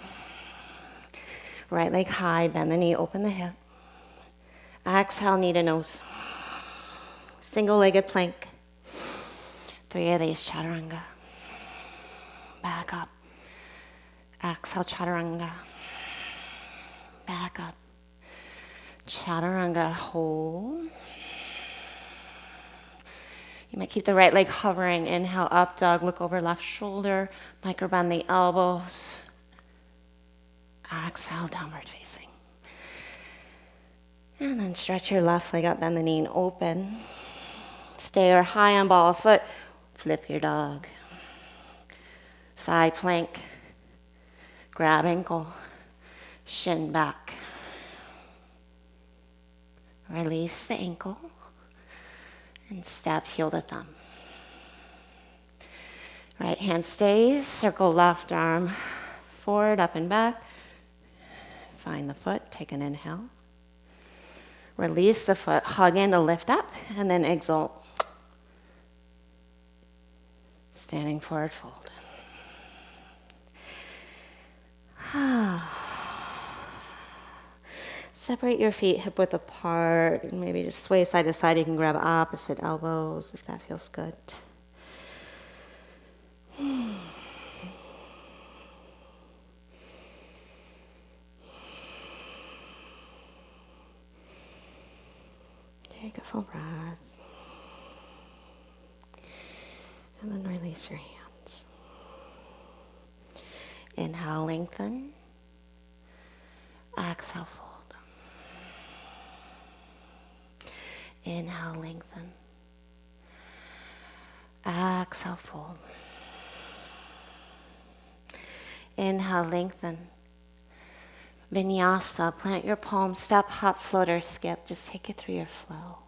Right leg high, bend the knee, open the hip. Exhale, knee to nose. Single-legged plank. 3 of these, chaturanga. Back up. Exhale, chaturanga. Back up. Chaturanga, hold. You might keep the right leg hovering. Inhale, up dog, look over left shoulder. Micro bend the elbows. Exhale, downward facing. And then stretch your left leg up, bend the knee and open. Stay or high on ball of foot. Flip your dog. Side plank. Grab ankle. Shin back. Release the ankle. And step heel to thumb. Right hand stays. Circle left arm forward, up and back. Find the foot. Take an inhale. Release the foot. Hug in to lift up. And then exalt. Standing forward fold. Separate your feet hip width apart. And maybe just sway side to side. You can grab opposite elbows if that feels good. Take a full breath. And then release your hands. Inhale, lengthen. Exhale, fold. Inhale, lengthen. Exhale, fold. Inhale, lengthen. Vinyasa, plant your palms, step, hop, float, or skip. Just take it through your flow.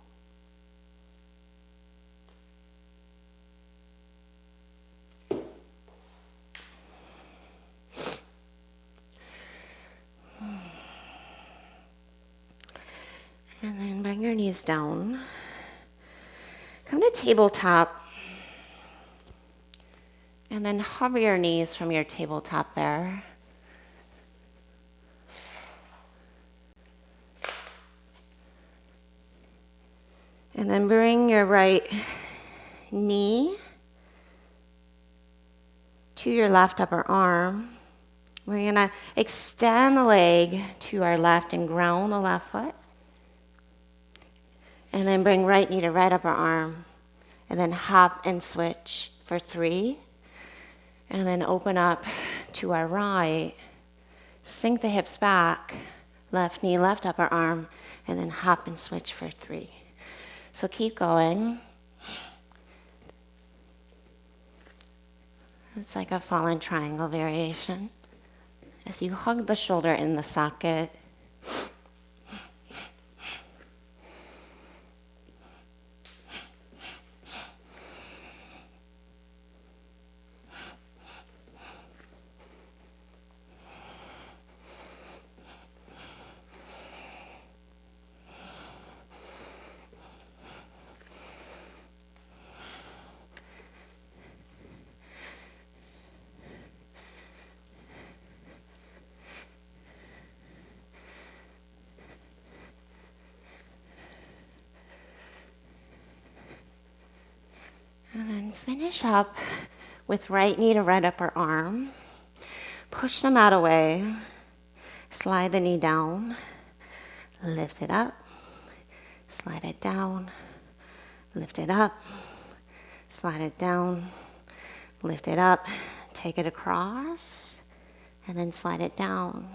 And then bring your knees down. Come to tabletop. And then hover your knees from your tabletop there. And then bring your right knee to your left upper arm. We're going to extend the leg to our left and ground the left foot. And then bring right knee to right upper arm. And then hop and switch for 3. And then open up to our right. Sink the hips back. Left knee, left upper arm. And then hop and switch for 3. So keep going. It's like a fallen triangle variation. As you hug the shoulder in the socket, and then finish up with right knee to right upper arm. Push the mat away. Slide the knee down. Lift it up. Slide it down. Lift it up. Slide it down. Lift it up. Take it across. And then slide it down.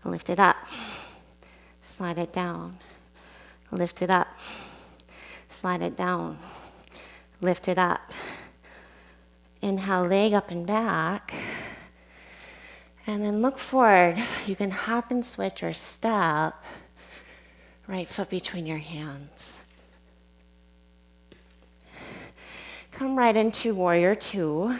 Lift it up. Slide it down. Lift it up. Slide it down. Lift it up. Inhale, leg up and back. And then look forward. You can hop and switch or step. Right foot between your hands. Come right into warrior two.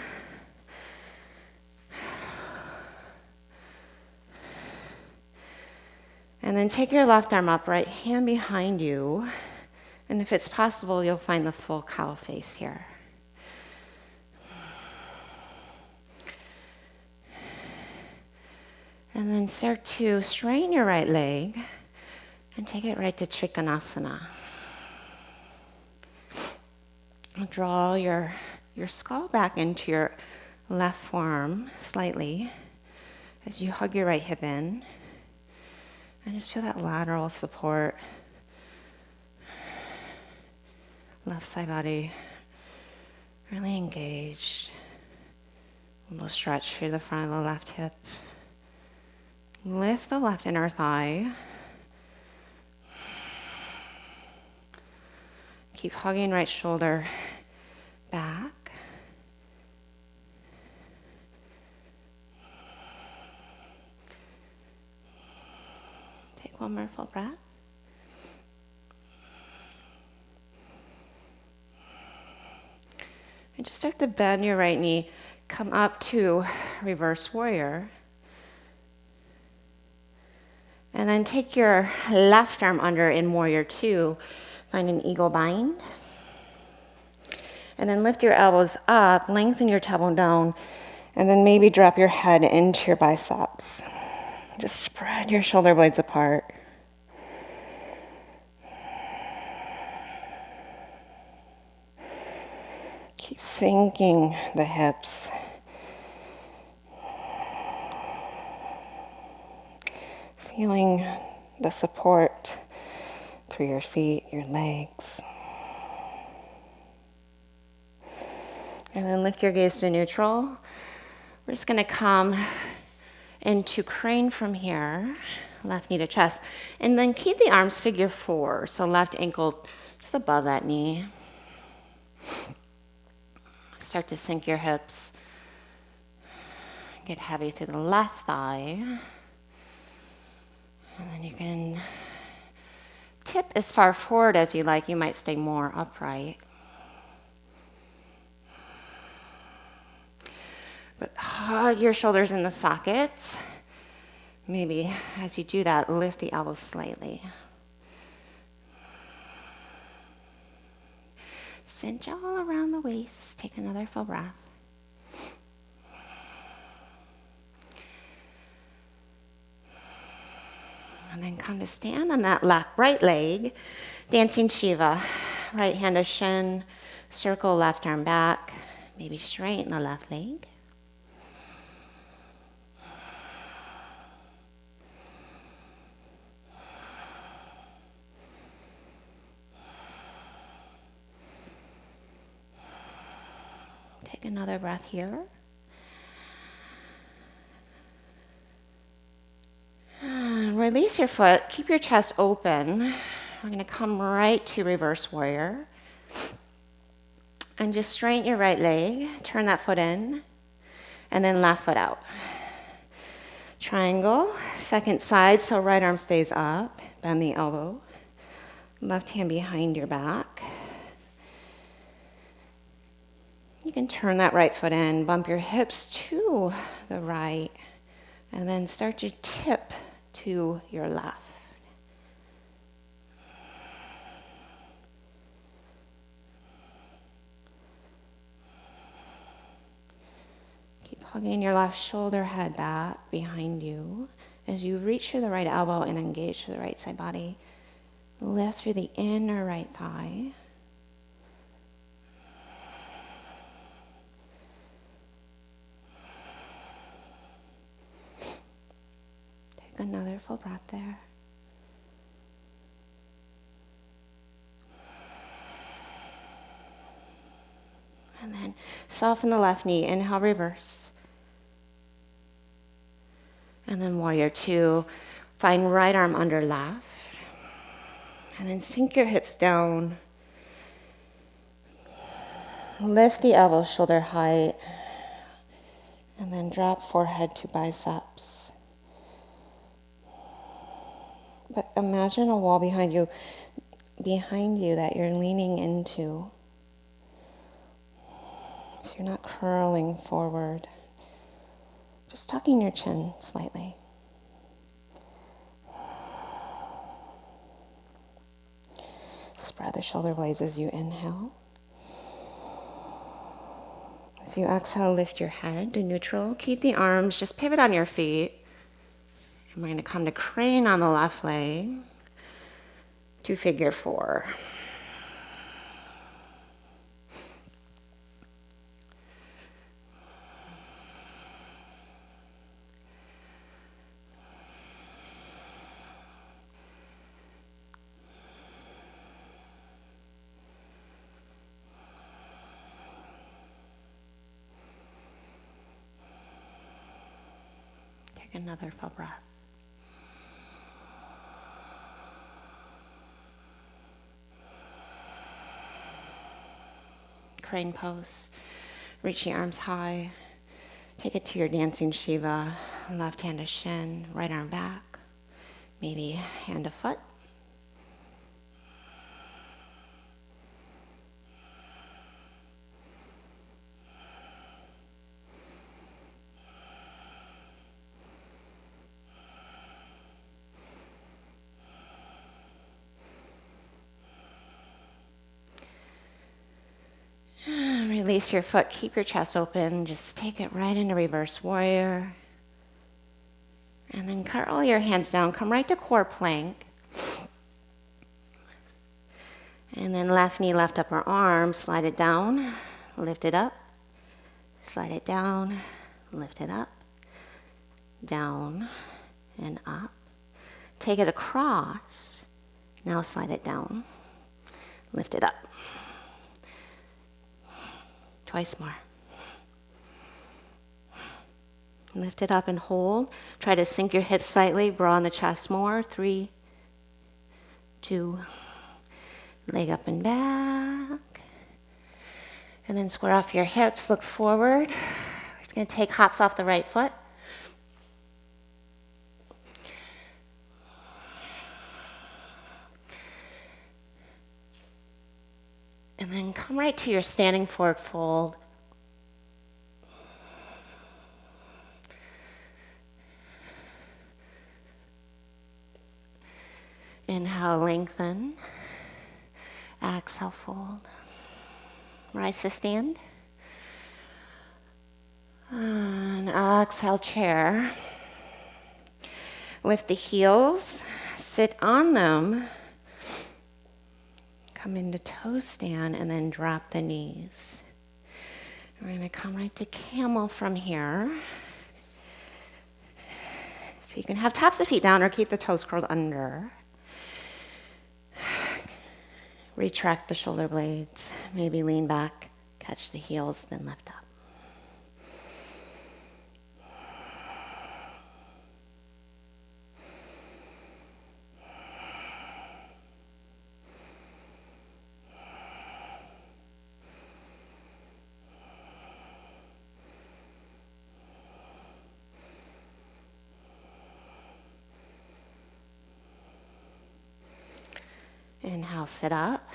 And then take your left arm up, right hand behind you. And if it's possible, you'll find the full cow face here. And then start to straighten your right leg and take it right to Trikonasana. Draw your skull back into your left forearm slightly as you hug your right hip in. And just feel that lateral support. Left side body really engaged. A little stretch through the front of the left hip. Lift the left inner thigh. Keep hugging right shoulder back. Take one more full breath. And just start to bend your right knee. Come up to reverse warrior. And then take your left arm under in warrior two. Find an eagle bind. And then lift your elbows up, lengthen your tailbone down, and then maybe drop your head into your biceps. Just spread your shoulder blades apart. Keep sinking the hips. Feeling the support through your feet, your legs. And then lift your gaze to neutral. We're just going to come into crane from here, left knee to chest, and then keep the arms figure four, so left ankle just above that knee. Start to sink your hips. Get heavy through the left thigh. And then you can tip as far forward as you like. You might stay more upright. But hug your shoulders in the sockets. Maybe as you do that, lift the elbows slightly. Cinch all around the waist. Take another full breath. And then come to stand on that right leg. Dancing Shiva. Right hand to shin. Circle left arm back. Maybe straighten the left leg. Take another breath here. Release your foot. Keep your chest open. we're going to come right to reverse warrior. And just straighten your right leg, turn that foot in, and then left foot out. Triangle, second side, so right arm stays up, bend the elbow, left hand behind your back. You can turn that right foot in, bump your hips to the right, and then start to tip to your left. Keep hugging your left shoulder, head back behind you as you reach through the right elbow and engage through the right side body. Lift through the inner right thigh. Take another full breath there. And then soften the left knee. Inhale, reverse. And then warrior two. Find right arm under left. And then sink your hips down. Lift the elbows shoulder height. And then drop forehead to biceps. But imagine a wall behind you that you're leaning into. So you're not curling forward. Just tucking your chin slightly. Spread the shoulder blades as you inhale. As you exhale, lift your head to neutral. Keep the arms, just pivot on your feet. And we're going to come to crane on the left leg to figure four. Take another full breath. Crane pose. Reach the arms high. Take it to your dancing Shiva. Left hand to shin, right arm back. Maybe hand to foot. Release your foot, keep your chest open, just take it right into reverse warrior. And then curl your hands down, come right to core plank. And then left knee, left upper arm, slide it down, lift it up, slide it down, lift it up, down and up. Take it across, now slide it down, lift it up. Twice more. Lift it up and hold. Try to sink your hips slightly, broaden the chest more. 3, 2, leg up and back. And then square off your hips, look forward. We're just going to take hops off the right foot. And then come right to your standing forward fold. Inhale, lengthen. Exhale, fold. Rise to stand. And exhale, chair. Lift the heels. Sit on them. Come into toe stand and then drop the knees. We're going to come right to camel from here. So you can have tops of feet down or keep the toes curled under. Retract the shoulder blades. Maybe lean back, catch the heels, then lift up. Inhale, sit up.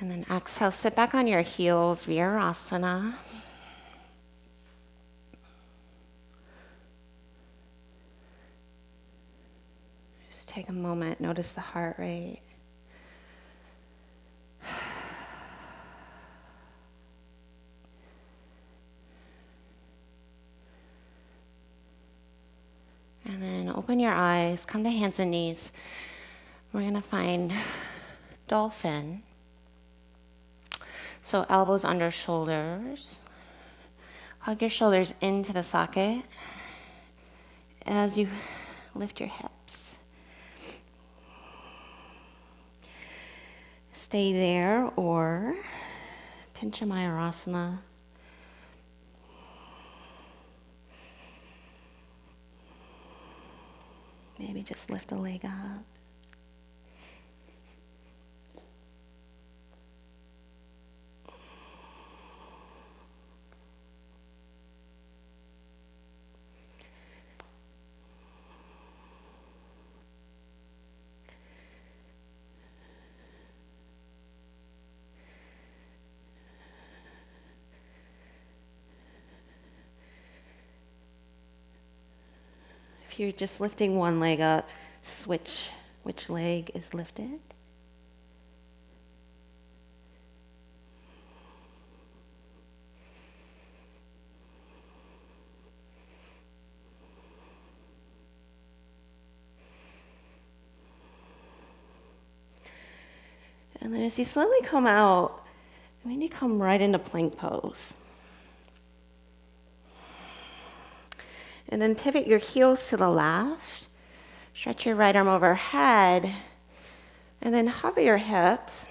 And then exhale, sit back on your heels, Virasana. Just take a moment, notice the heart rate. And then open your eyes, come to hands and knees. We're going to find Dolphin. So elbows under shoulders. Hug your shoulders into the socket as you lift your hips. Stay there or Virasana. Maybe just lift a leg up. If you're just lifting one leg up, switch which leg is lifted. And then as you slowly come out, you need to come right into plank pose. And then pivot your heels to the left. Stretch your right arm overhead. And then hover your hips.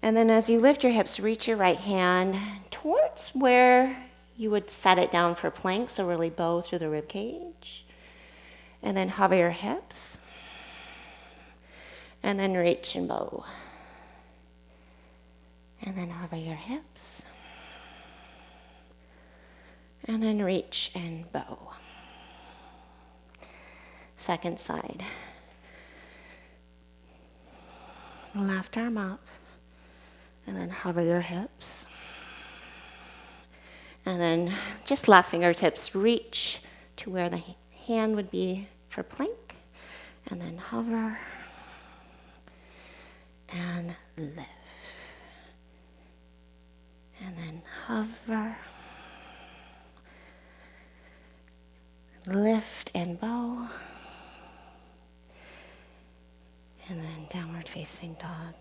And then as you lift your hips, reach your right hand towards where you would set it down for plank, so really bow through the rib cage. And then hover your hips. And then reach and bow. And then hover your hips. And then reach and bow. Second side. Left arm up. And then hover your hips. And then just left fingertips reach to where the hand would be for plank. And then hover. And lift. And then hover. Lift and bow. And then downward facing dog.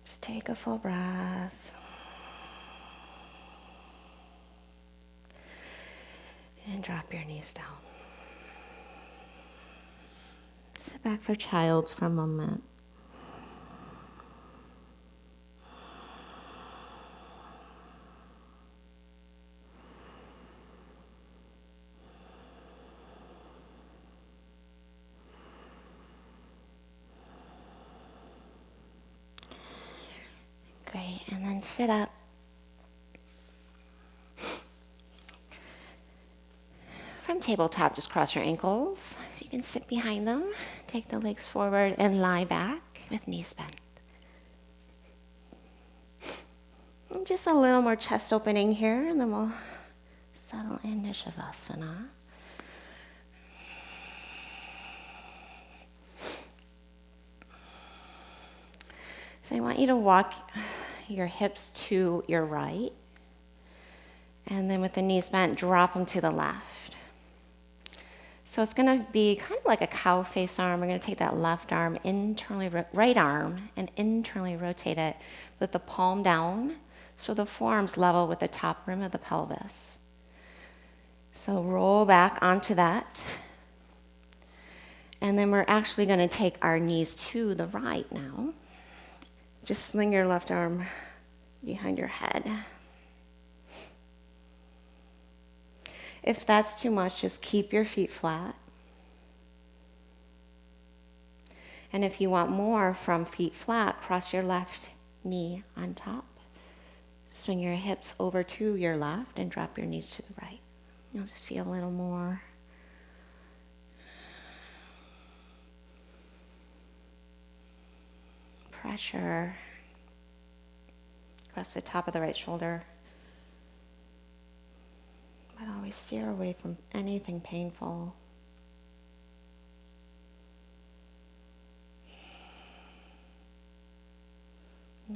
Just take a full breath. And drop your knees down. Sit back for child's for a moment. Great, and then sit up. From tabletop, just cross your ankles. So you can sit behind them. Take the legs forward and lie back with knees bent. And just a little more chest opening here, and then we'll settle into Shavasana. So I want you to walk your hips to your right, and then with the knees bent, drop them to the left. So it's going to be kind of like a cow face arm. We're going to take that left arm internally, right arm, and internally rotate it with the palm down, so the forearm's level with the top rim of the pelvis. So roll back onto that. And then we're actually going to take our knees to the right now. Just sling your left arm behind your head. If that's too much, just keep your feet flat. And if you want more from feet flat, cross your left knee on top. Swing your hips over to your left and drop your knees to the right. You'll just feel a little more pressure across the top of the right shoulder. But always steer away from anything painful.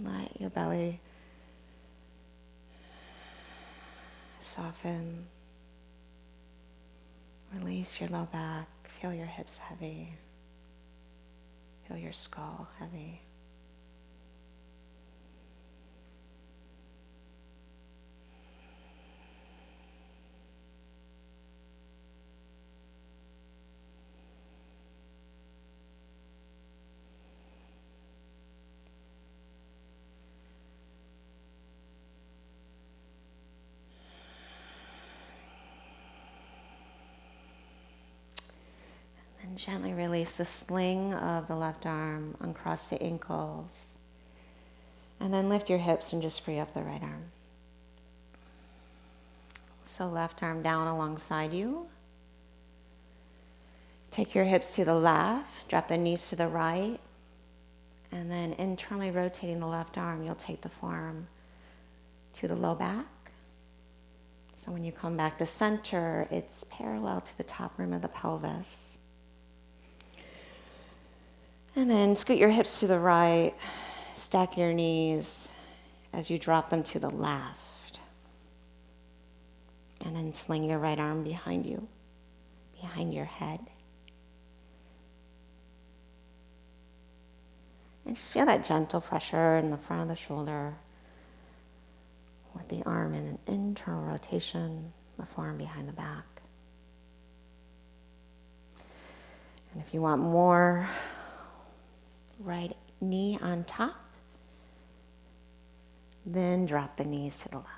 Let your belly soften. Release your low back. Feel your hips heavy. Feel your skull heavy. And gently release the sling of the left arm, uncross the ankles. And then lift your hips and just free up the right arm. So left arm down alongside you. Take your hips to the left, drop the knees to the right, and then internally rotating the left arm, you'll take the forearm to the low back. So when you come back to center, it's parallel to the top rim of the pelvis. And then scoot your hips to the right, stack your knees as you drop them to the left. And then sling your right arm behind you, behind your head. And just feel that gentle pressure in the front of the shoulder with the arm in an internal rotation, the forearm behind the back. And if you want more, right knee on top, then drop the knees to the left.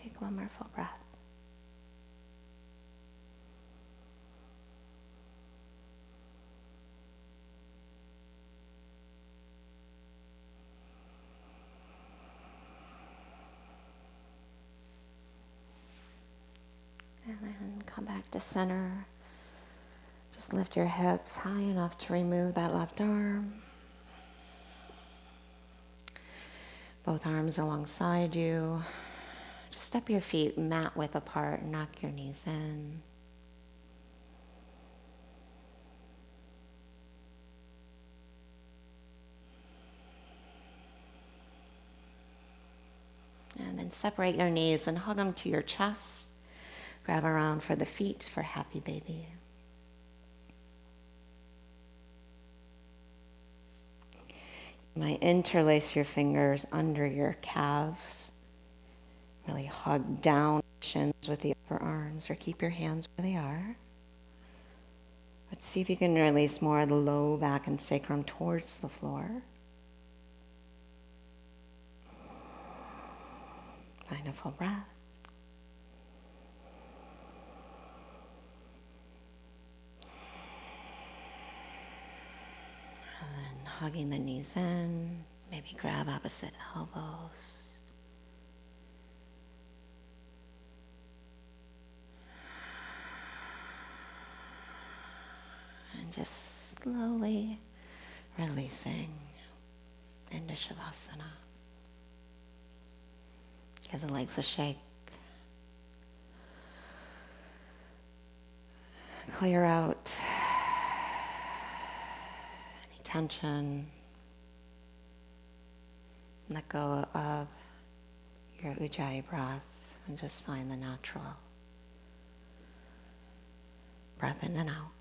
Take one more full breath. And then come back to center. Just lift your hips high enough to remove that left arm. Both arms alongside you. Just step your feet mat width apart and knock your knees in. And then separate your knees and hug them to your chest. Grab around for the feet for happy baby. You might interlace your fingers under your calves. Really hug down shins with the upper arms, or keep your hands where they are. But see if you can release more of the low back and sacrum towards the floor. Find a full breath. And then hugging the knees in, maybe grab opposite elbows. And just slowly releasing into Shavasana. Give the legs a shake. Clear out any tension. Let go of your Ujjayi breath and just find the natural breath in and out.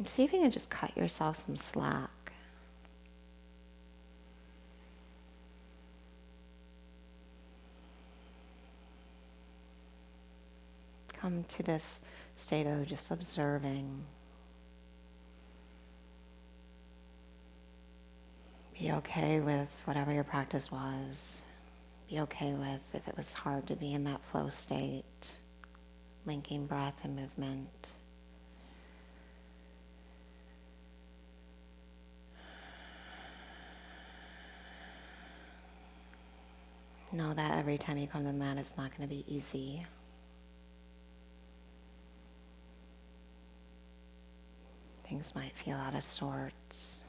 See if you can just cut yourself some slack. Come to this state of just observing. Be okay with whatever your practice was. Be okay with if it was hard to be in that flow state, linking breath and movement. Know that every time you come to the mat, it's not going to be easy. Things might feel out of sorts.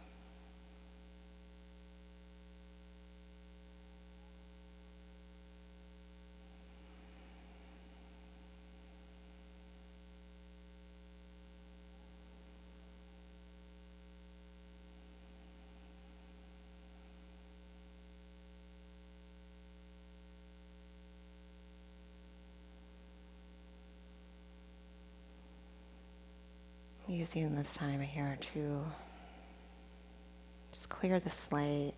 Using this time here to just clear the slate.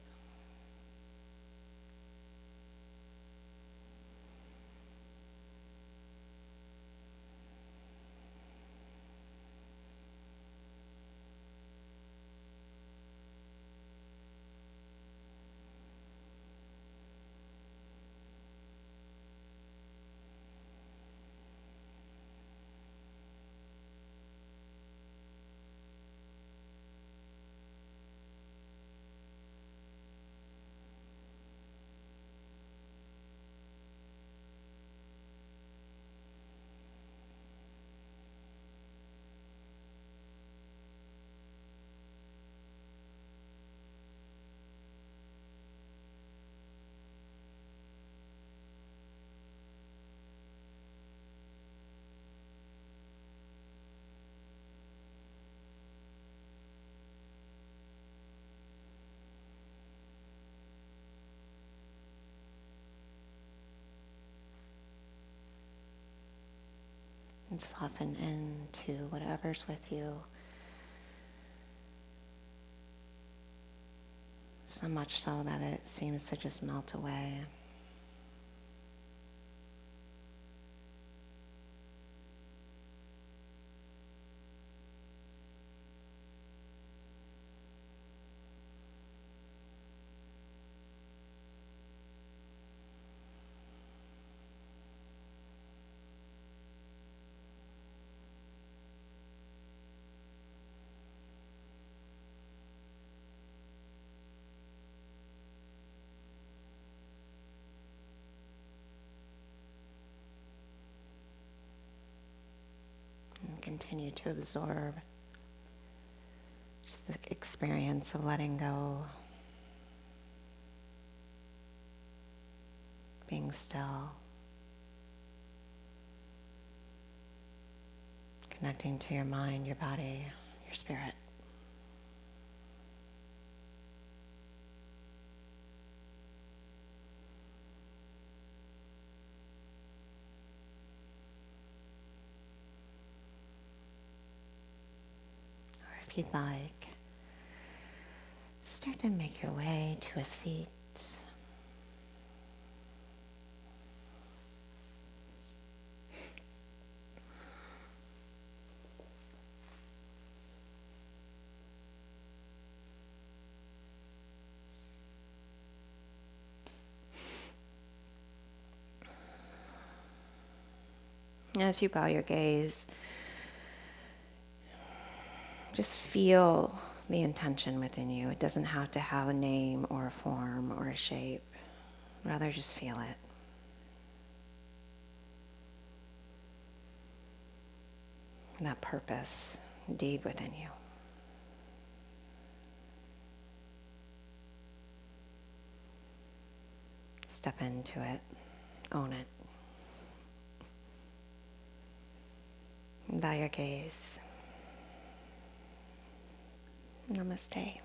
And soften into whatever's with you. So much so that it seems to just melt away. Continue to absorb just the experience of letting go, being still, connecting to your mind, your body, your spirit. If you'd like, start to make your way to a seat. As you bow your gaze, just feel the intention within you. It doesn't have to have a name or a form or a shape. Rather, just feel it. That purpose deep within you. Step into it. Own it. Bow your gaze. Namaste.